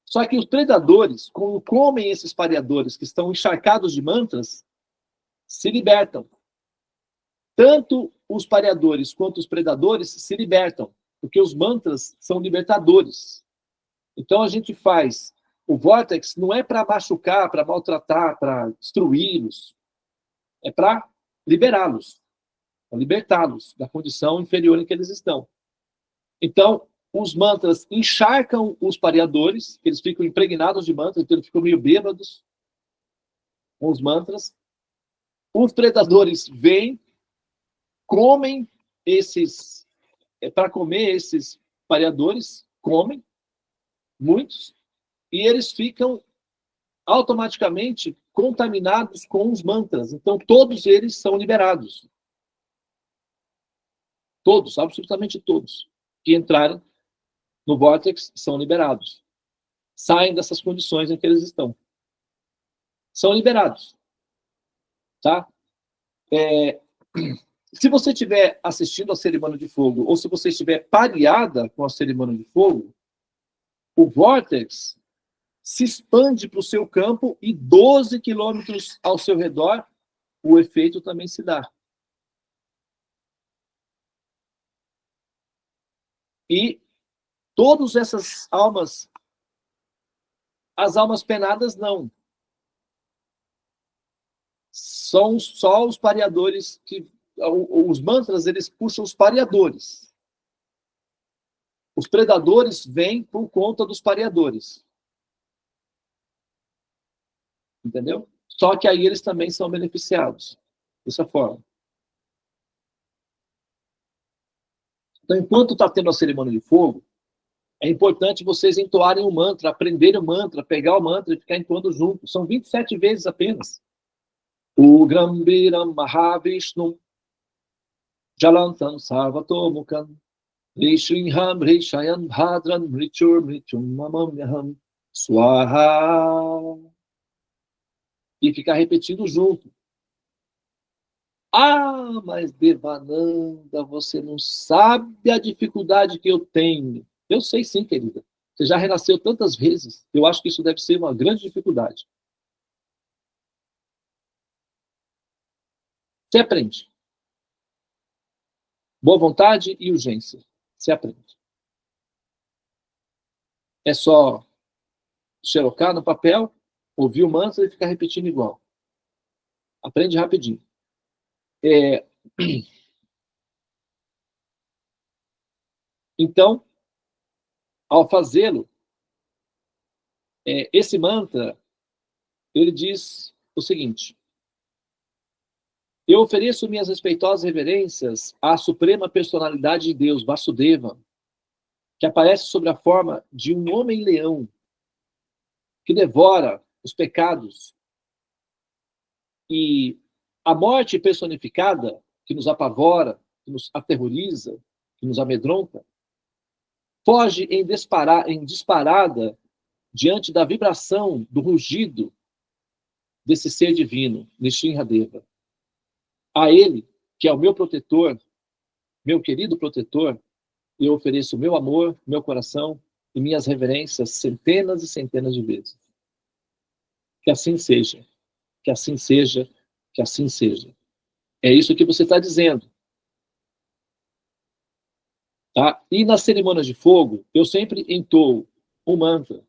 Só que os predadores, quando comem esses pareadores que estão encharcados de mantras, se libertam. Tanto os pareadores quanto os predadores se libertam, porque os mantras são libertadores. Então a gente faz o vórtex não é para machucar, para maltratar, para destruí-los. É para liberá-los, para libertá-los da condição inferior em que eles estão. Então, os mantras encharcam os pareadores, eles ficam impregnados de mantras, então eles ficam meio bêbados com os mantras. Os predadores vêm, comem esses, para comer esses pareadores, comem, muitos, e eles ficam automaticamente contaminados com os mantras. Então, todos eles são liberados. Todos, absolutamente todos, que entraram no vórtex são liberados. Saem dessas condições em que eles estão. São liberados. Tá? Se você estiver assistindo a cerimônia de fogo, ou se você estiver pareada com a cerimônia de fogo, o vórtex se expande para o seu campo e 12 quilômetros ao seu redor, o efeito também se dá. E todas essas almas, as almas penadas não. São só os pareadores que os mantras, eles puxam os pareadores. Os predadores vêm por conta dos pareadores. Entendeu? Só que aí eles também são beneficiados dessa forma. Então, enquanto está tendo a cerimônia de fogo, é importante vocês entoarem o mantra, aprenderem o mantra, pegar o mantra e ficar entoando junto. São 27 vezes apenas. O Grambiram Mahavishnu Jalantam Sarvatomukam Rishrinham Rishayan Bhadran Mrichur Mrichum Mamamyaham Swaha. E ficar repetindo junto. Ah, mas Devananda, você não sabe a dificuldade que eu tenho. Eu sei sim, querida. Você já renasceu tantas vezes. Eu acho que isso deve ser uma grande dificuldade. Você aprende. Boa vontade e urgência. Você aprende. É só xerocar no papel, ouvir o mantra e ficar repetindo igual. Aprende rapidinho. Então, ao fazê-lo, esse mantra, ele diz o seguinte: eu ofereço minhas respeitosas reverências à suprema personalidade de Deus, Vasudeva, que aparece sob a forma de um homem-leão que devora os pecados, e a morte personificada, que nos apavora, que nos aterroriza, que nos amedronta, foge em disparada diante da vibração, do rugido desse ser divino, Nishinradeva. A ele, que é o meu protetor, meu querido protetor, eu ofereço meu amor, meu coração e minhas reverências centenas e centenas de vezes. Que assim seja, que assim seja, que assim seja. É isso que você está dizendo. Tá? E nas cerimônias de fogo, eu sempre entoo um mantra,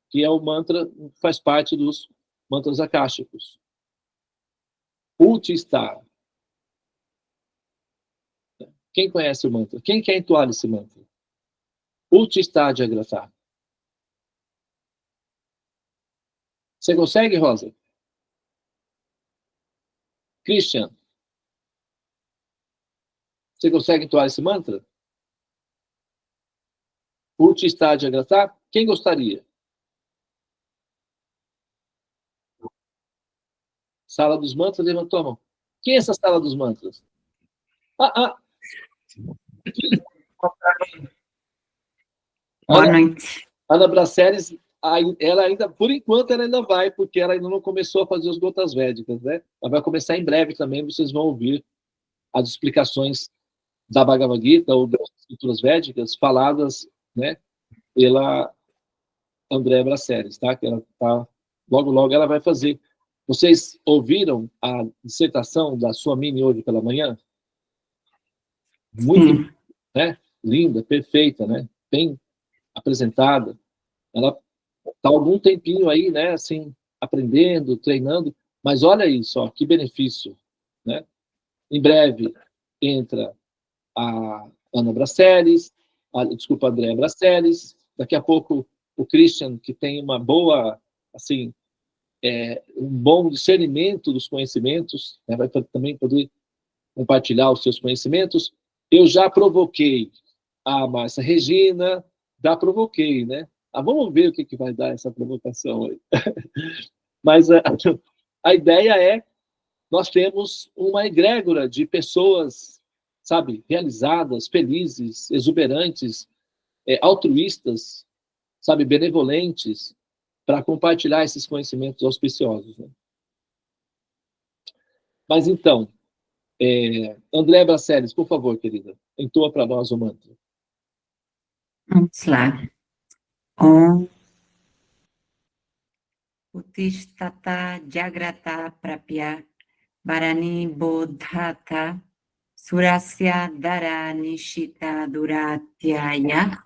que é o mantra que faz parte dos mantras akáshicos. Ultistar. Quem conhece o mantra? Quem quer entoar esse mantra? Ultistar de Agratar. Você consegue, Rosa? Christian? Você consegue entoar esse mantra? Ultistar de Agratar? Quem gostaria? Sala dos Mantras, levantou a mão. Quem é essa Sala dos Mantras? Boa noite. Ana Braceres, ela ainda, por enquanto, ela ainda vai, porque ela ainda não começou a fazer os gotas védicas, né? Ela vai começar em breve também, vocês vão ouvir as explicações da Bhagavad Gita ou das escrituras védicas faladas, né, pela Andréa Braceres, tá? Que ela tá, logo ela vai fazer. Vocês ouviram a dissertação da sua mini hoje pela manhã? Muito, né? Linda, perfeita, né? Bem apresentada. Ela está há algum tempinho aí, né? Assim, aprendendo, treinando. Mas olha isso, ó, que benefício, né? Em breve entra a Ana Braceres, desculpa, a Andréa Braceres. Daqui a pouco o Christian, que tem uma boa, assim, um bom discernimento dos conhecimentos, né? Vai também poder compartilhar os seus conhecimentos. Eu já provoquei a Márcia Regina, provoquei, né? Vamos ver o que vai dar essa provocação aí. Mas a ideia é, nós temos uma egrégora de pessoas, sabe, realizadas, felizes, exuberantes, altruístas, sabe, benevolentes, para compartilhar esses conhecimentos auspiciosos, né? Mas então, Andréa Braceres, por favor, querida, entoa para nós o mantra. Vamos lá. Om Uttishtata Jagrata Prapya Varani Bodhata Surasya Dara Nishita Duratyaya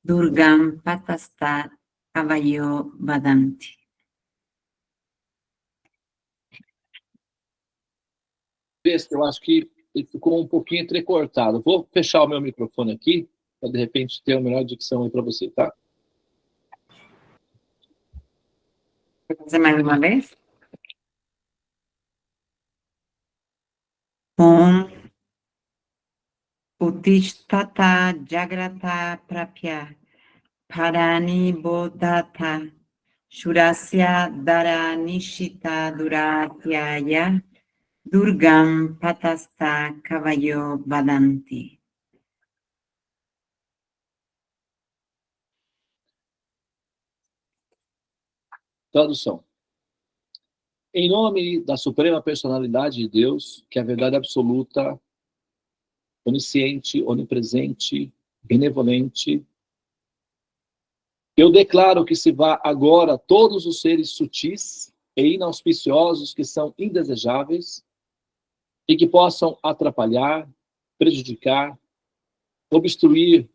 Durgam Patasta Kavayo Vadanti. Eu acho que ele ficou um pouquinho entrecortado. Vou fechar o meu microfone aqui, para de repente ter uma melhor dicção aí para você, tá? Vou fazer mais uma vez? Om Uttishtata Jagrata Prapya Parani Bodhata Shurasya Dara Nishita Duratyaya Durgam Patasta Kavayo Vadanti. Tradução. Em nome da Suprema Personalidade de Deus, que é a verdade absoluta, onisciente, onipresente, benevolente, eu declaro que se vá agora todos os seres sutis e inauspiciosos que são indesejáveis e que possam atrapalhar, prejudicar, obstruir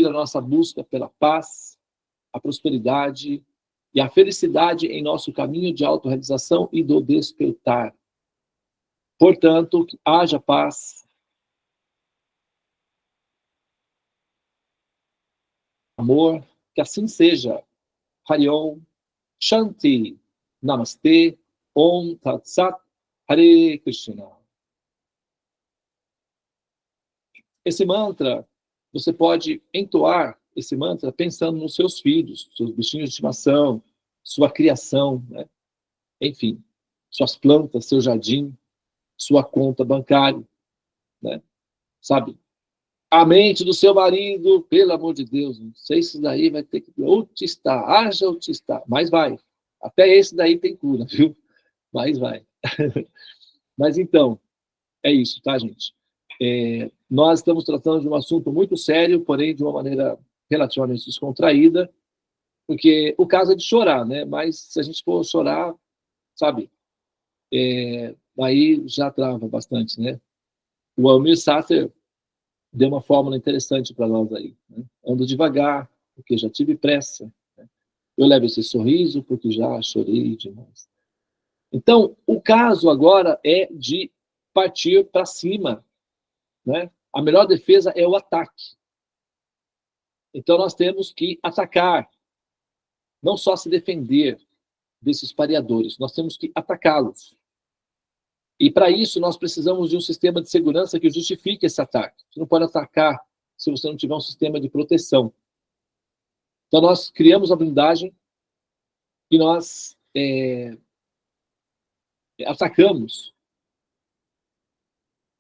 a nossa busca pela paz, a prosperidade e a felicidade em nosso caminho de autorrealização e do despertar. Portanto, que haja paz, amor, que assim seja. Hari Om, Shanti, Namaste, Om Tat Sat, Hare Krishna. Esse mantra, você pode entoar esse mantra pensando nos seus filhos, seus bichinhos de estimação, sua criação, né? Enfim, suas plantas, seu jardim, sua conta bancária, né? Sabe? A mente do seu marido, pelo amor de Deus, não sei se isso daí vai ter que... Autista, haja autista, mas vai. Até esse daí tem cura, viu? Mas vai. Mas então, é isso, tá, gente? Nós estamos tratando de um assunto muito sério, porém de uma maneira relativamente descontraída, porque o caso é de chorar, né? Mas se a gente for chorar, sabe? Aí já trava bastante, né? O Almir Sater deu uma fórmula interessante para nós aí. Né? Ando devagar, porque já tive pressa. Né? Eu levo esse sorriso, porque já chorei demais. Então, o caso agora é de partir para cima. Né? A melhor defesa é o ataque. Então, nós temos que atacar. Não só se defender desses pareadores, nós temos que atacá-los. E para isso nós precisamos de um sistema de segurança que justifique esse ataque. Você não pode atacar se você não tiver um sistema de proteção. Então nós criamos a blindagem e nós atacamos,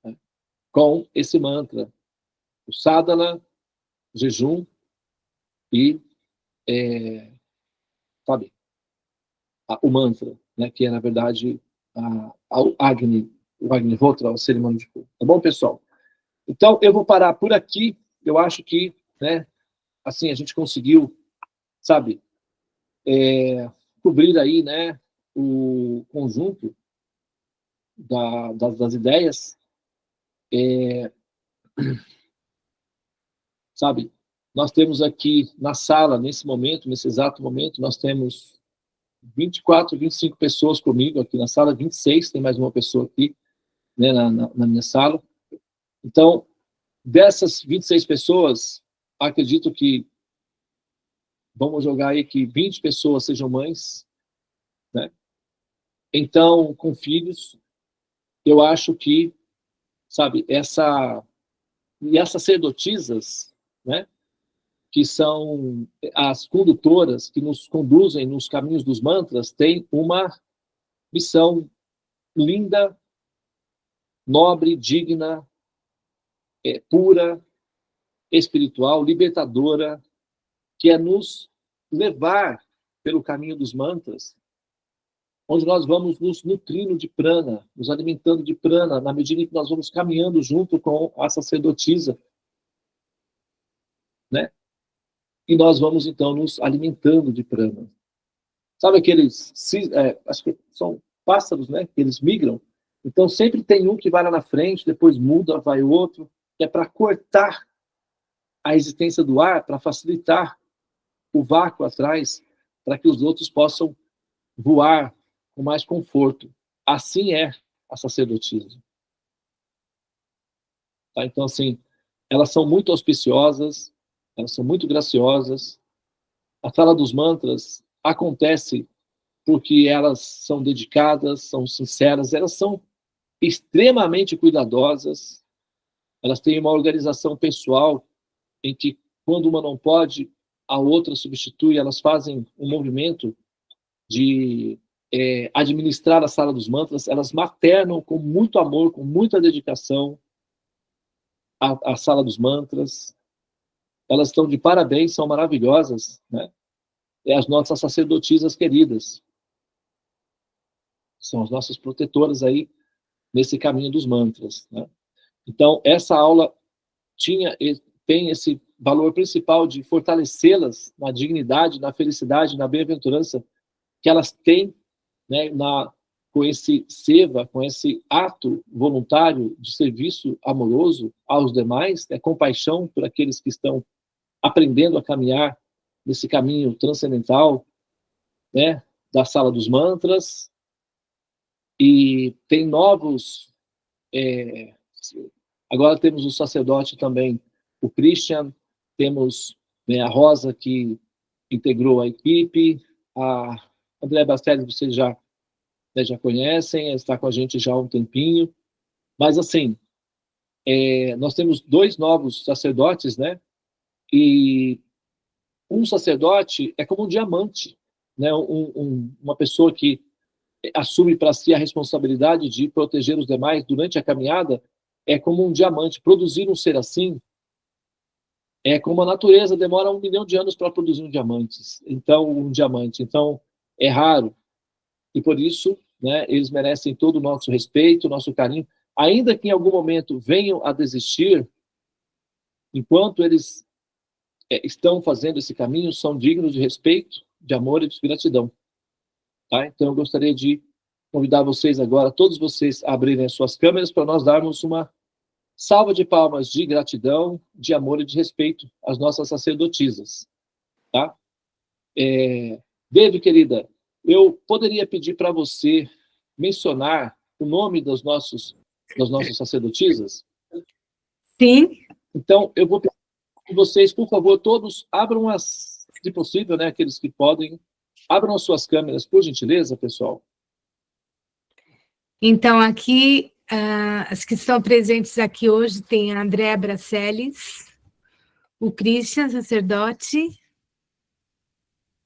né, com esse mantra, o sadhana, jejum e sabe, o mantra, né, que é na verdade o Agnihotra, a cerimônia de fogo. Tá bom, pessoal? Então, eu vou parar por aqui. Eu acho que, né, assim, a gente conseguiu, sabe, cobrir aí, né, o conjunto das ideias. Sabe, nós temos aqui na sala, nesse momento, nesse exato momento, nós temos 24, 25 pessoas comigo aqui na sala, 26, tem mais uma pessoa aqui, né, na minha sala. Então, dessas 26 pessoas, acredito que, vamos jogar aí que 20 pessoas sejam mães, né? Então, com filhos, eu acho que, sabe, essas sacerdotisas, né, que são as condutoras que nos conduzem nos caminhos dos mantras, têm uma missão linda, nobre, digna, pura, espiritual, libertadora, que é nos levar pelo caminho dos mantras, onde nós vamos nos nutrindo de prana, nos alimentando de prana, na medida em que nós vamos caminhando junto com a sacerdotisa, né? E nós vamos, então, nos alimentando de prana. Sabe aqueles... acho que são pássaros, né? Que eles migram. Então, sempre tem um que vai lá na frente, depois muda, vai outro, que é para cortar a existência do ar, para facilitar o vácuo atrás, para que os outros possam voar com mais conforto. Assim é a sacerdotisa. Tá? Então, assim, elas são muito auspiciosas, elas são muito graciosas. A sala dos mantras acontece porque elas são dedicadas, são sinceras, elas são extremamente cuidadosas, elas têm uma organização pessoal em que, quando uma não pode, a outra substitui, elas fazem um movimento de administrar a sala dos mantras, elas maternam com muito amor, com muita dedicação a sala dos mantras. Elas estão de parabéns, são maravilhosas, né? As nossas sacerdotisas queridas. São as nossas protetoras aí nesse caminho dos mantras, né? Então, essa aula tem esse valor principal de fortalecê-las na dignidade, na felicidade, na bem-aventurança que elas têm, né, com esse seva, com esse ato voluntário de serviço amoroso aos demais, compaixão por aqueles que estão aprendendo a caminhar nesse caminho transcendental, né, da sala dos mantras. E tem novos... agora temos o sacerdote também, o Christian, temos né, a Rosa, que integrou a equipe, a André Bastelli, vocês já conhecem, ela está com a gente já há um tempinho, mas assim, nós temos 2 novos sacerdotes, né, e um sacerdote é como um diamante, né, uma pessoa que assume para si a responsabilidade de proteger os demais durante a caminhada, é como um diamante. Produzir um ser assim é como a natureza demora 1 milhão de anos para produzir um diamante. Então, é raro. E por isso, né, eles merecem todo o nosso respeito, nosso carinho. Ainda que em algum momento venham a desistir, enquanto eles estão fazendo esse caminho, são dignos de respeito, de amor e de gratidão. Tá? Então, eu gostaria de convidar vocês agora, todos vocês, a abrirem as suas câmeras para nós darmos uma salva de palmas de gratidão, de amor e de respeito às nossas sacerdotisas. Tá? Devi, querida, eu poderia pedir para você mencionar o nome das nossas sacerdotisas? Sim. Então, eu vou pedir que vocês, por favor, todos abram se possível, né, aqueles que podem, abram as suas câmeras, por gentileza, pessoal. Então, aqui, as que estão presentes aqui hoje tem a Andréa Braceles, o Christian, sacerdote,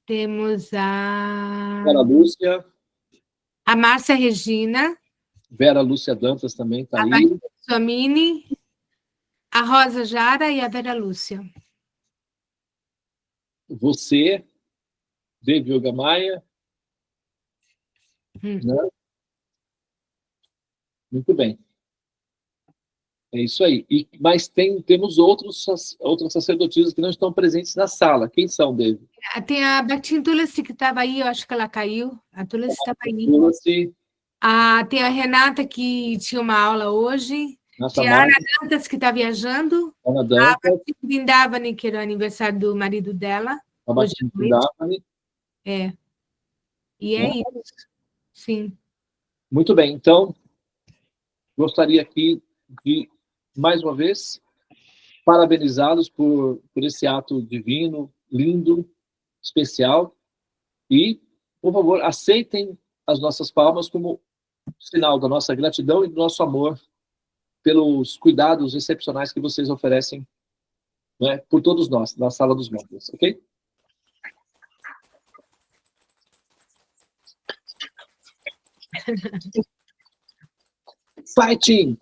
temos Vera Lúcia. A Márcia Regina. Vera Lúcia Dantas também está aí. A Maria Suamini, a Rosa Jara e a Vera Lúcia. Você, Devi Yoga Maia. Né? Muito bem. É isso aí. Mas temos outras sacerdotisas que não estão presentes na sala. Quem são, Devi? Tem a Batin Tulasi, que estava aí, eu acho que ela caiu. A Tulasi estava aí. Tulasi. Tem a Renata, que tinha uma aula hoje. Tem a Ana Dantas, que está viajando. Ana Dantas. A Batin Vindavani, que era o aniversário do marido dela. A Batin Vindavani. E é isso. Sim. Muito bem. Então, gostaria aqui de, mais uma vez, parabenizá-los por esse ato divino, lindo, especial. E, por favor, aceitem as nossas palmas como sinal da nossa gratidão e do nosso amor pelos cuidados excepcionais que vocês oferecem, né, por todos nós, na Sala dos Mantras, ok? Fighting!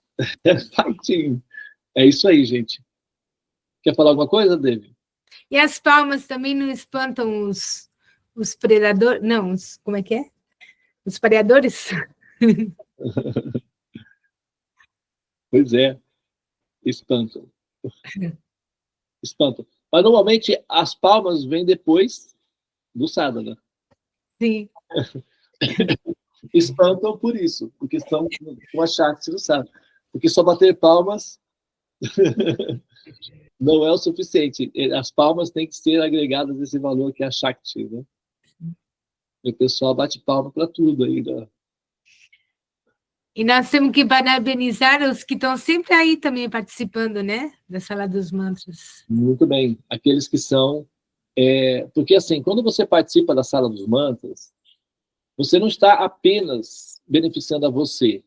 Fighting! É isso aí, gente. Quer falar alguma coisa, Devi? E as palmas também não espantam os predadores? Não, como é que é? Os pareadores? Pois é. Espantam. Espantam. Mas, normalmente, as palmas vêm depois do sadhana. Sim. Espantam por isso, porque são uma Shakti do sadhana. Porque só bater palmas não é o suficiente. As palmas têm que ser agregadas a esse valor que é a Shakti, né? E o pessoal bate palma para tudo aí, né? E nós temos que parabenizar os que estão sempre aí também participando, né? Da Sala dos Mantras. Muito bem. Aqueles que são... porque, assim, quando você participa da Sala dos Mantras, você não está apenas beneficiando a você,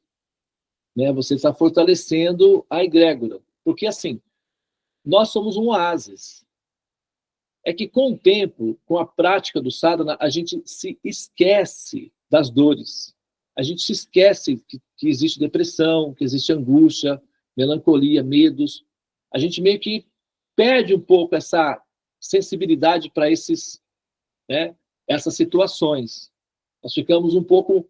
né? Você está fortalecendo a egrégora. Porque, assim, nós somos um oásis. É que, com o tempo, com a prática do sadhana, a gente se esquece das dores. A gente se esquece que existe depressão, que existe angústia, melancolia, medos. A gente meio que perde um pouco essa sensibilidade para essas situações. Nós ficamos um pouco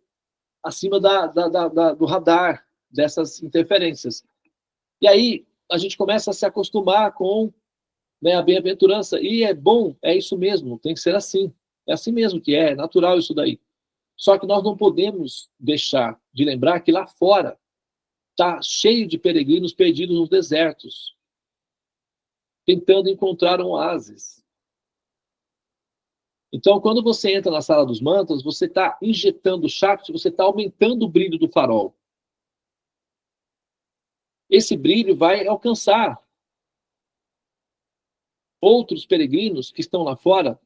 acima do radar dessas interferências. E aí a gente começa a se acostumar com, né, a bem-aventurança. E é bom, é isso mesmo, tem que ser assim. É assim mesmo que é natural isso daí. Só que nós não podemos deixar de lembrar que lá fora está cheio de peregrinos perdidos nos desertos, tentando encontrar um oásis. Então, quando você entra na Sala dos Mantras, você está injetando Shakti, você está aumentando o brilho do farol. Esse brilho vai alcançar outros peregrinos que estão lá fora,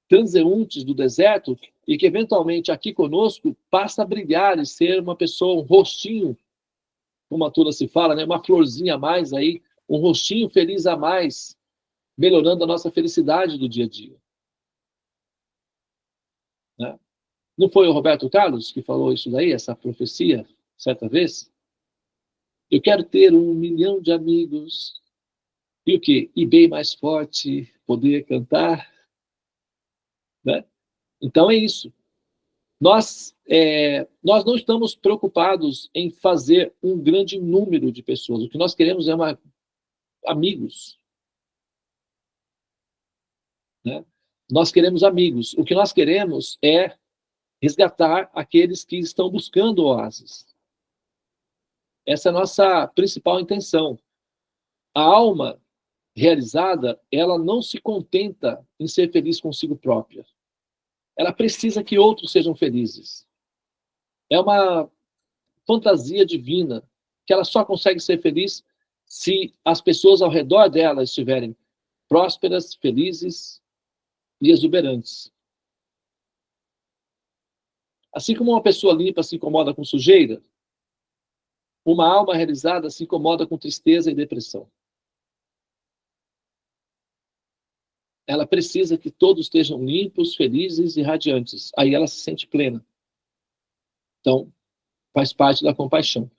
transeuntes do deserto, e que eventualmente aqui conosco passa a brilhar e ser uma pessoa, um rostinho, como a Tula se fala, né? Uma florzinha a mais aí, um rostinho feliz a mais, melhorando a nossa felicidade do dia a dia. Né? Não foi o Roberto Carlos que falou isso daí, essa profecia, certa vez? Eu quero ter 1 milhão de amigos. E o quê? E bem mais forte, poder cantar. Né? Então é isso. Nós não estamos preocupados em fazer um grande número de pessoas. O que nós queremos é amigos. Né? Nós queremos amigos. O que nós queremos é resgatar aqueles que estão buscando oásis. Essa é a nossa principal intenção. A alma realizada, ela não se contenta em ser feliz consigo própria. Ela precisa que outros sejam felizes. É uma fantasia divina que ela só consegue ser feliz se as pessoas ao redor dela estiverem prósperas, felizes e exuberantes. Assim como uma pessoa limpa se incomoda com sujeira, uma alma realizada se incomoda com tristeza e depressão. Ela precisa que todos estejam limpos, felizes e radiantes. Aí ela se sente plena. Então, faz parte da compaixão.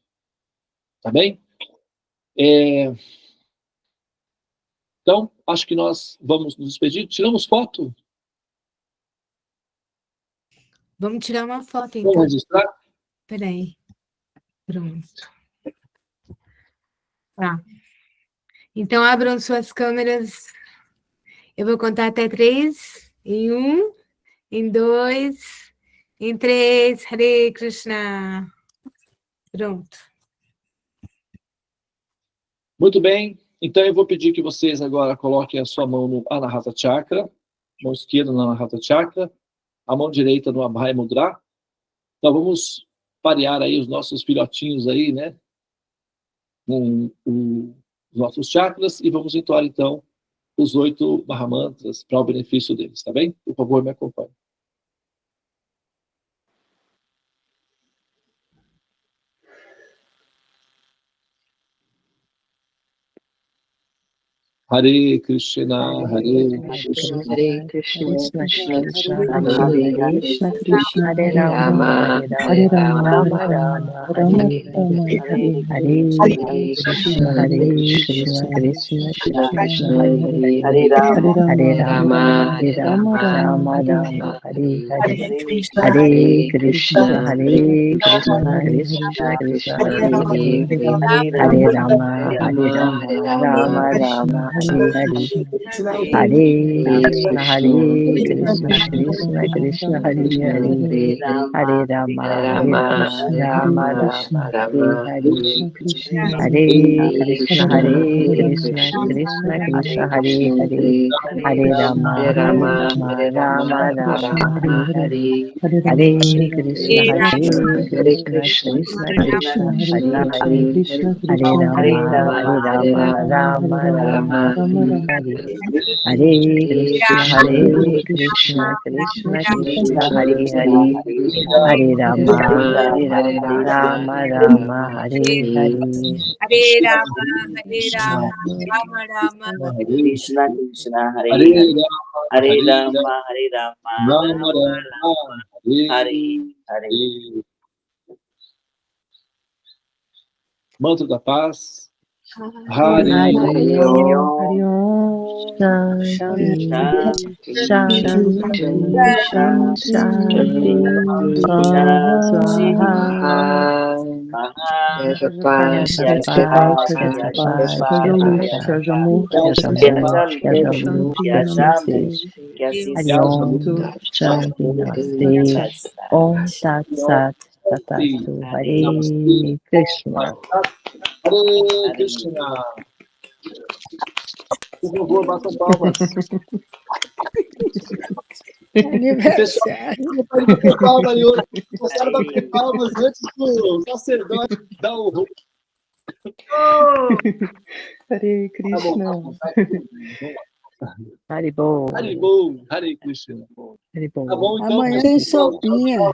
Tá bem? Então, acho que nós vamos nos despedir. Tiramos foto? Vamos tirar uma foto, então. Vamos registrar? Espera aí. Pronto. Tá. Então, abram suas câmeras. Eu vou contar até 3. Em 1, em 2, em 3. Hare Krishna. Pronto. Muito bem. Então, eu vou pedir que vocês agora coloquem a sua mão no Anahata Chakra, mão esquerda no Anahata Chakra, a mão direita no Abhay Mudra. Então, vamos parear aí os nossos filhotinhos aí, né? Com os nossos chakras, e vamos entoar, então, os 8 Mahamantras para o benefício deles, tá bem? Por favor, me acompanhe. Hare Krishna, Hare Krishna, Hare Krishna, Krishna Krishna Krishna, Hare Krishna Hare, Krishna, Hare Hare Rama, Rama, Hare Rama, Rama Rama Rama, Rama, Hare Hare Hare, Hare Hare Krishna, Krishna, Hare Krishna Krishna, Krishna, Krishna Hare Hare Hare, Hare Rama Rama, Hare Rama, Rama, Rama Rama Rama, Hare Hare Hare, Hare Hare Hare Krishna, Krishna, Hare Krishna, Krishna Krishna Krishna, Krishna, Hare Hare Hare Hare, Hare Rama, Hare Rama, Hare Rama, Rama, Rama Rama, Hare Hare Hare Krishna, Hare Krishna, Krishna Krishna, Hare Hare Hare Rama, Hare Rama, Rama Rama, Hare Hare Hare Krishna, Hare Krishna, Krishna Krishna, Hare Hare Hare Rama, Rama Rama, Hare Hare Hare Krishna, Hare Krishna, Krishna Krishna, Hare Hare Hare Rama, Rama Rama, Hare Hare Hare Krishna, Hare Krishna, Krishna Krishna, Hare Hare Hare Rama, Rama Rama, Hare Hare Hare Rama, Rama Rama. Hare Krishna Krishna, Hare Hare Hare, Rama, Hare Rama, Hare Rama, Rama Rama, Hare Hare. Mantra da paz. Hare Hare Om, Shanti, Shanti, Shanti, Shanti, Swaha. Seja paz, Seja seja paz, paz, seja paz, seja seja luz, paz, seja amor, seja amor, seja luz, que assim seja. Que assim Hare seja. Om, Shanti, Namaste, Om Tat Sat, Tatastu, Hare Krishna. Hare Krishna. Por favor, batam palmas. Aniversário. O pessoal bater palmas aí hoje. Começaram a bater palmas antes do sacerdote dar o... Hare Tá bom, Krishna. tá bom. Haribo. Haribo, Hare Krishna. Haribo. Tá bom, então. Amanhã tem sopinha.